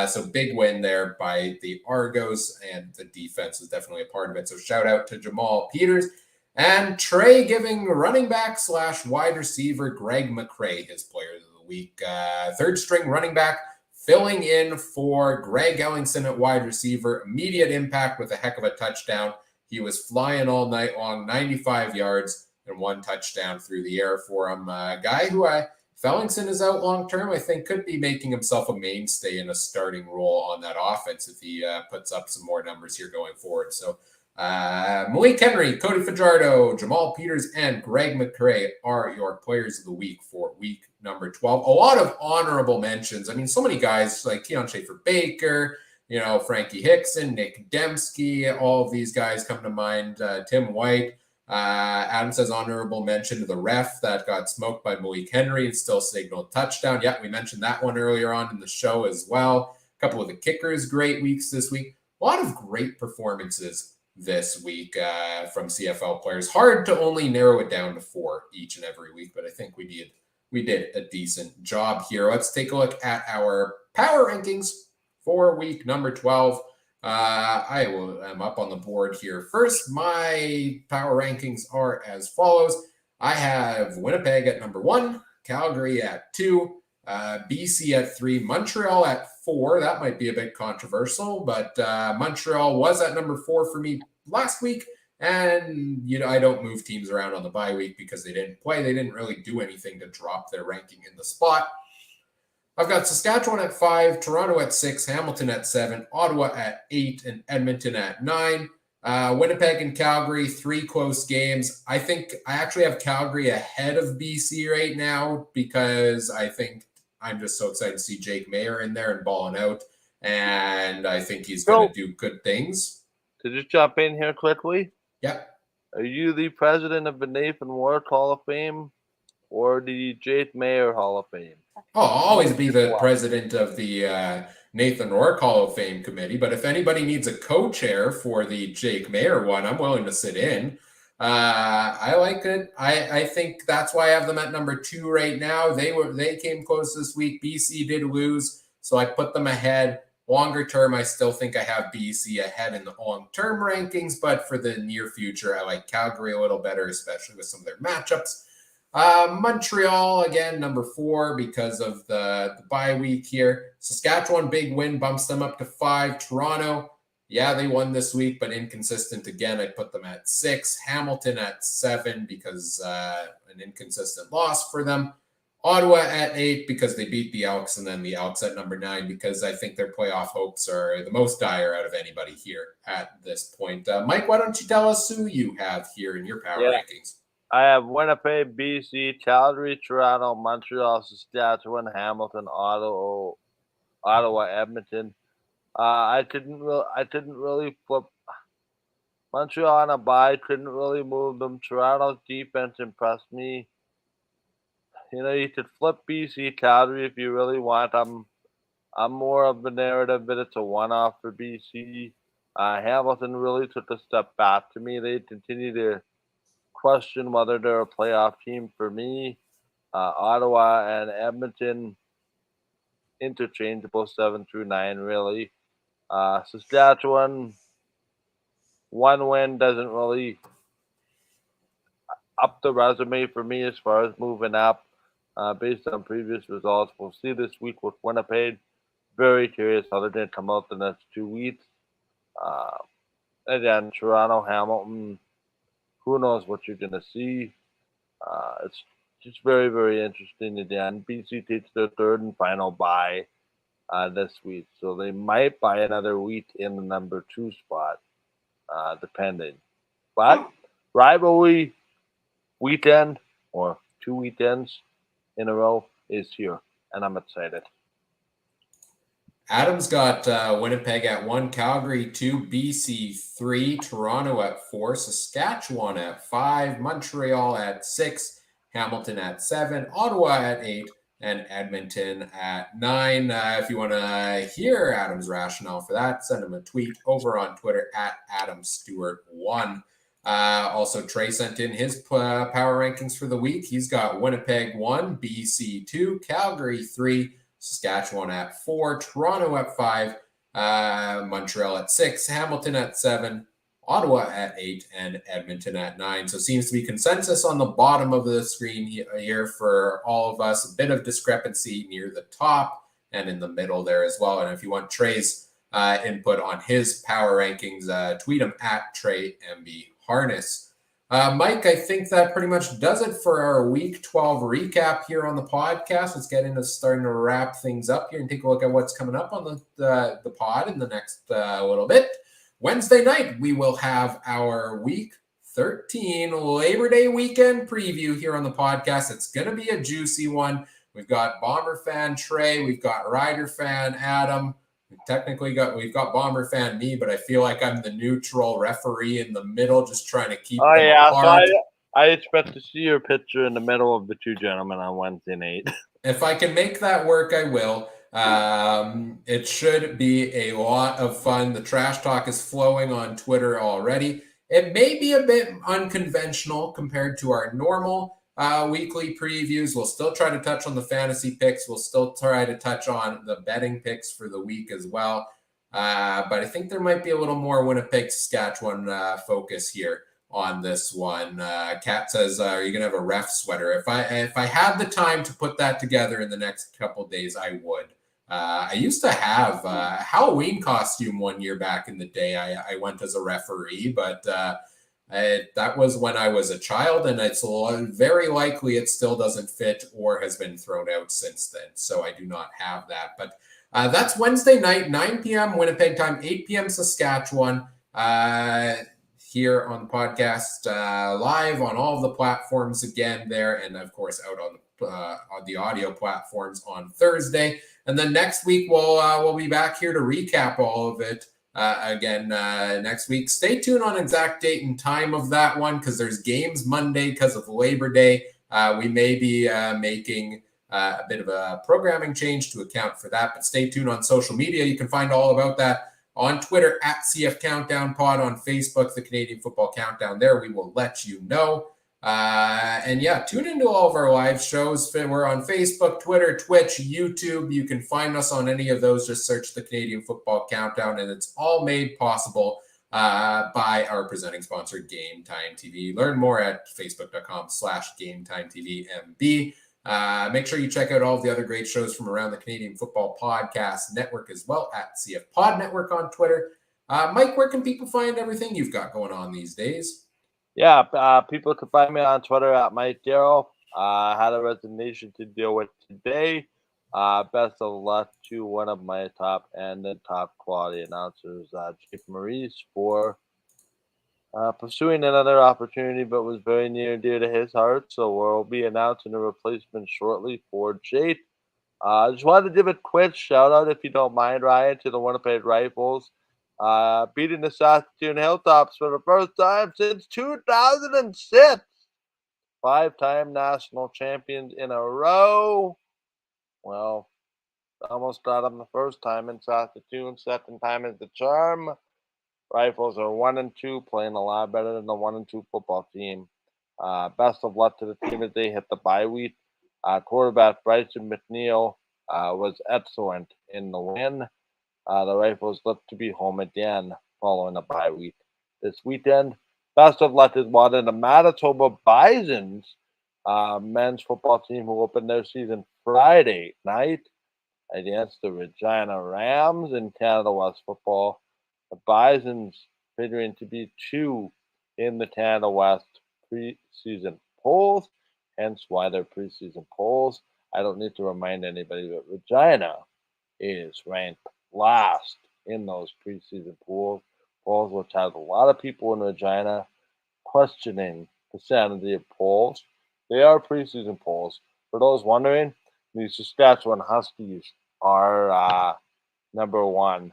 So big win there by the Argos, and the defense is definitely a part of it. So shout out to Jamal Peters. And Trey giving running back / wide receiver Greg McCrae his player of the week. Third string running back filling in for Greg Ellingson at wide receiver. Immediate impact with a heck of a touchdown. He was flying all night long, 95 yards and 1 touchdown through the air for him. A guy who if Ellingson is out long term, I think could be making himself a mainstay in a starting role on that offense if he puts up some more numbers here going forward. So Malik Henry, Cody Fajardo, Jamal Peters, and Greg McCrae are your players of the week for week number 12. A lot of honorable mentions. I mean, so many guys like Keon Schaefer-Baker, Frankie Hickson, Nick Dembski, all of these guys come to mind. Tim White. Adam says honorable mention to the ref that got smoked by Malik Henry and still signaled touchdown. Yeah, we mentioned that one earlier on in the show as well. A couple of the kickers, great weeks this week. A lot of great performances this week from CFL players. Hard to only narrow it down to 4 each and every week, but I think we did a decent job here. Let's take a look at our power rankings for week number 12. I'm up on the board here. First, my power rankings are as follows. I have Winnipeg at number 1, Calgary at 2, BC at 3, Montreal at 4. That might be a bit controversial, but Montreal was at number 4 for me last week. And, I don't move teams around on the bye week because they didn't play. They didn't really do anything to drop their ranking in the spot. I've got Saskatchewan at 5, Toronto at 6, Hamilton at 7, Ottawa at 8, and Edmonton at 9. Winnipeg and Calgary, 3 close games. I think I actually have Calgary ahead of BC right now because I think I'm just so excited to see Jake Mayer in there and balling out. And I think he's going to do good things. To just jump in here quickly. Yep. Are you the president of the Nathan Ward Hall of Fame or the Jake Mayer Hall of Fame? Oh, I'll always be the president of the Nathan Rourke Hall of Fame committee, but if anybody needs a co-chair for the Jake Mayer one, I'm willing to sit in. I like it. I think that's why I have them at number 2 right now. They came close this week. BC did lose, so I put them ahead. Longer term, I still think I have BC ahead in the long-term rankings, but for the near future, I like Calgary a little better, especially with some of their matchups. Montreal, again, number 4 because of the bye week here. Saskatchewan, big win, bumps them up to 5. Toronto, yeah, they won this week, but inconsistent again. I put them at 6. Hamilton at 7 because an inconsistent loss for them. Ottawa at 8 because they beat the Elks, and then the Elks at number 9 because I think their playoff hopes are the most dire out of anybody here at this point. Mike, why don't you tell us who you have here in your power rankings? I have Winnipeg, BC, Calgary, Toronto, Montreal, Saskatchewan, Hamilton, Ottawa, Edmonton. I didn't really flip Montreal on a bye. Couldn't really move them. Toronto's defense impressed me. You could flip BC, Calgary if you really want. I'm more of the narrative that it's a one-off for BC. Hamilton really took a step back to me. They continue to question whether they're a playoff team for me. Ottawa and Edmonton, interchangeable 7 through 9, really. Saskatchewan, 1 win doesn't really up the resume for me as far as moving up based on previous results. We'll see this week with Winnipeg. Very curious how they're going to come out the next 2 weeks. Again, Toronto, Hamilton, who knows what you're going to see. It's just very, very interesting. Again, BC takes their 3rd and final bye this week. So they might buy another week in the number 2 spot, depending. But rivalry weekend, or 2 weekends in a row, is here, and I'm excited. Adam's got Winnipeg at 1, Calgary 2, BC 3, Toronto at 4, Saskatchewan at 5, Montreal at 6, Hamilton at 7, Ottawa at 8, and Edmonton at 9. If you want to hear Adam's rationale for that, send him a tweet over on Twitter at AdamStewart1. Also, Trey sent in his power rankings for the week. He's got Winnipeg 1, BC 2, Calgary 3, Saskatchewan at 4, Toronto at 5, Montreal at 6, Hamilton at 7, Ottawa at 8, and Edmonton at 9. So seems to be consensus on the bottom of the screen here for all of us. A bit of discrepancy near the top and in the middle there as well. And if you want Trey's input on his power rankings, tweet him at TreyMBHarness. Mike, I think that pretty much does it for our Week 12 recap here on the podcast. Let's get into starting to wrap things up here and take a look at what's coming up on the pod in the next little bit. Wednesday night, we will have our Week 13 Labor Day weekend preview here on the podcast. It's going to be a juicy one. We've got Bomber fan Trey. We've got Rider fan Adam. We've got Bomber fan me, but I feel like I'm the neutral referee in the middle, just trying to keep them apart. So I expect to see your picture in the middle of the two gentlemen on Wednesday night. If I can make that work, I will. It should be a lot of fun. The trash talk is flowing on Twitter already. It may be a bit unconventional compared to our normal weekly previews. We'll still try to touch on the fantasy picks. We'll still try to touch on the betting picks for the week as well. But I think there might be a little more Winnipeg, Saskatchewan focus here on this one. Kat says, "Are you gonna have a ref sweater?" If I had the time to put that together in the next couple of days, I would. I used to have a Halloween costume one year back in the day. I went as a referee, but that was when I was a child, and it's very likely it still doesn't fit or has been thrown out since then. So I do not have that. But that's Wednesday night, 9 p.m. Winnipeg time, 8 p.m. Saskatchewan. Here on the podcast, live on all of the platforms again there, and of course out on the audio platforms on Thursday. And then next week we'll be back here to recap all of it again next week. Stay tuned on exact date and time of that one because there's games Monday because of Labor Day. We may be making a bit of a programming change to account for that, but stay tuned on social media. You can find all about that on Twitter at CF Countdown Pod, on Facebook, the Canadian Football Countdown. There we will let you know. And yeah, tune into all of our live shows. We're on Facebook, Twitter, Twitch, YouTube. You can find us on any of those. Just search the Canadian Football Countdown, and it's all made possible by our presenting sponsor, Game Time TV. Learn more at facebook.com/GameTimeTVMB. Make sure you check out all of the other great shows from around the Canadian Football Podcast Network as well at CF Pod Network on Twitter. Mike, where can people find everything you've got going on these days? Yeah, people can find me on Twitter at Mike Darrow. I had a resignation to deal with today. Best of luck to one of my top quality announcers, Jake Maurice, for pursuing another opportunity, but was very near and dear to his heart. So we'll be announcing a replacement shortly for Jake. I just wanted to give a quick shout out, if you don't mind, Ryan, to the Winnipeg Rifles, beating the Saskatoon Hilltops for the first time since 2006. 5-time national champions in a row. Well, almost got them the first time in Saskatoon. Second time is the charm. Rifles are 1-2, playing a lot better than the 1-2 football team. Best of luck to the team as they hit the bye week. Quarterback Bryson McNeil was excellent in the win. The Rifles look to be home again following a bye week this weekend. Best of luck is one of the Manitoba Bisons men's football team who opened their season Friday night against the Regina Rams in Canada West football. The Bisons figuring to be 2 in the Canada West preseason polls, hence why they're preseason polls. I don't need to remind anybody that Regina is ranked last in those preseason polls, which has a lot of people in Regina questioning the sanity of polls. They are preseason polls. For those wondering, the Saskatchewan Huskies are number one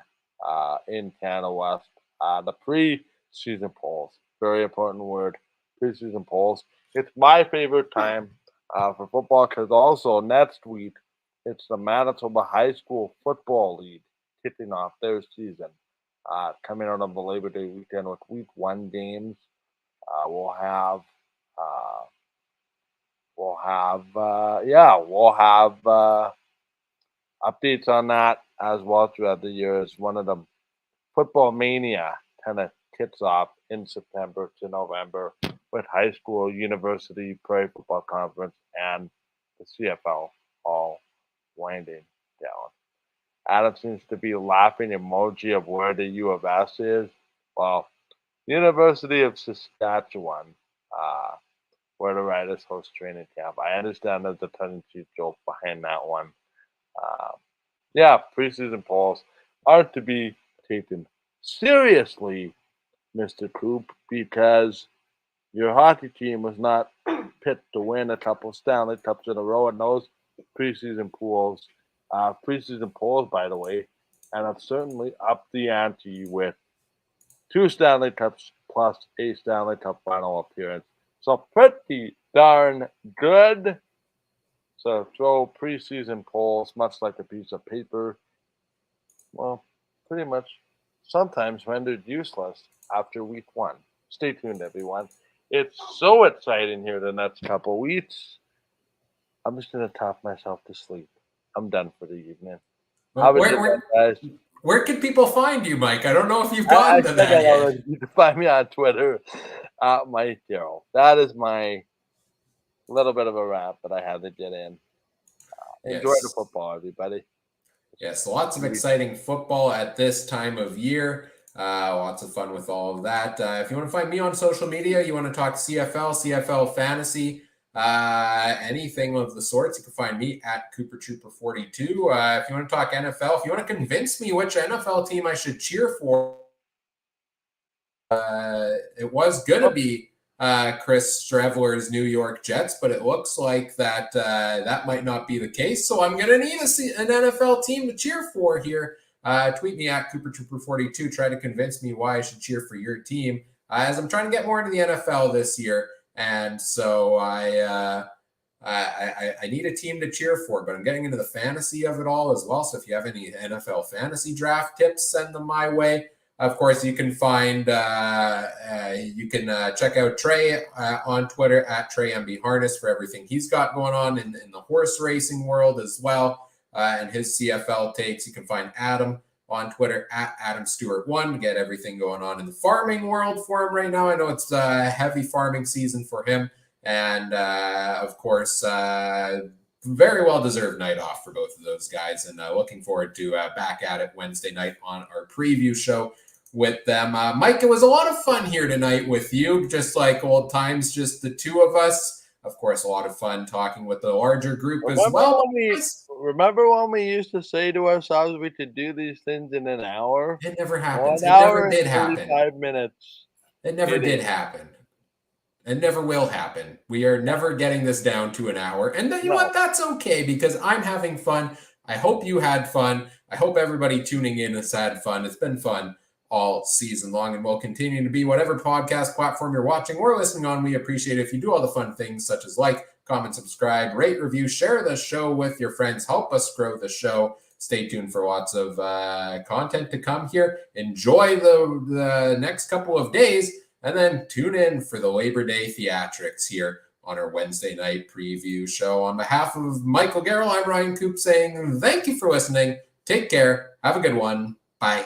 in Canada West. The pre-season polls, very important word, pre-season polls. It's my favorite time for football because also next week it's the Manitoba High School Football League kicking off their season. Coming out on the Labor Day weekend with Week 1 games. We'll have updates on that as well throughout the year as one of the football mania kind of kicks off in September to November with high school, university, prairie football conference, and the CFL all winding down. Adam seems to be laughing emoji of where the U of S is. Well, University of Saskatchewan, where the Riders host training camp. I understand there's a tongue-in-cheek joke behind that one. Preseason polls aren't to be taken seriously, Mr. Coop, because your hockey team was not picked to win a couple Stanley Cups in a row in those preseason polls. Preseason polls, by the way, and I've certainly upped the ante with 2 Stanley Cups plus a Stanley Cup final appearance. So pretty darn good. So throw preseason polls, much like a piece of paper, well, pretty much sometimes rendered useless after week 1. Stay tuned, everyone. It's so exciting here the next couple weeks. I'm just going to talk myself to sleep. I'm done for the evening. Well, where can people find you, Mike? I don't know if you've gotten to that yet. You can find me on Twitter, Mike Darrell. That is my little bit of a wrap that I had to get in. Enjoy the football, everybody. Yes, lots of exciting football at this time of year. Lots of fun with all of that. If you want to find me on social media, you want to talk CFL Fantasy, anything of the sorts, you can find me at CooperTrooper42. If you want to talk NFL, if you want to convince me which NFL team I should cheer for, it was going to be Chris Streveler's New York Jets, but it looks like that might not be the case. So I'm going to need an NFL team to cheer for here. Tweet me at CooperTrooper42. Try to convince me why I should cheer for your team, as I'm trying to get more into the NFL this year. And so I need a team to cheer for, but I'm getting into the fantasy of it all as well. So if you have any NFL fantasy draft tips, send them my way. Of course, you can find, check out Trey on Twitter at TreyMBHarness for everything he's got going on in the horse racing world as well, and his CFL takes. You can find Adam on Twitter at AdamStewart1 to get everything going on in the farming world for him right now. I know it's a heavy farming season for him, and of course, very well-deserved night off for both of those guys, and looking forward to back at it Wednesday night on our preview show with them. Mike, it was a lot of fun here tonight with you, just like old times, just the two of us. Of course, a lot of fun talking with the larger group as well. Remember when we used to say to ourselves we could do these things in an hour? It never happens. 1 hour, it never did happen. 5 minutes. It never did happen. It never will happen. We are never getting this down to an hour. And then, you know what? That's okay, because I'm having fun. I hope you had fun. I hope everybody tuning in has had fun. It's been fun all season long, and will continue to be whatever podcast platform you're watching or listening on. We appreciate it if you do all the fun things such as like, comment, subscribe, rate, review, share the show with your friends. Help us grow the show. Stay tuned for lots of content to come here. Enjoy the next couple of days, and then tune in for the Labor Day theatrics here on our Wednesday night preview show. On behalf of Michael Garrell, I'm Ryan Coop saying thank you for listening. Take care. Have a good one. Bye.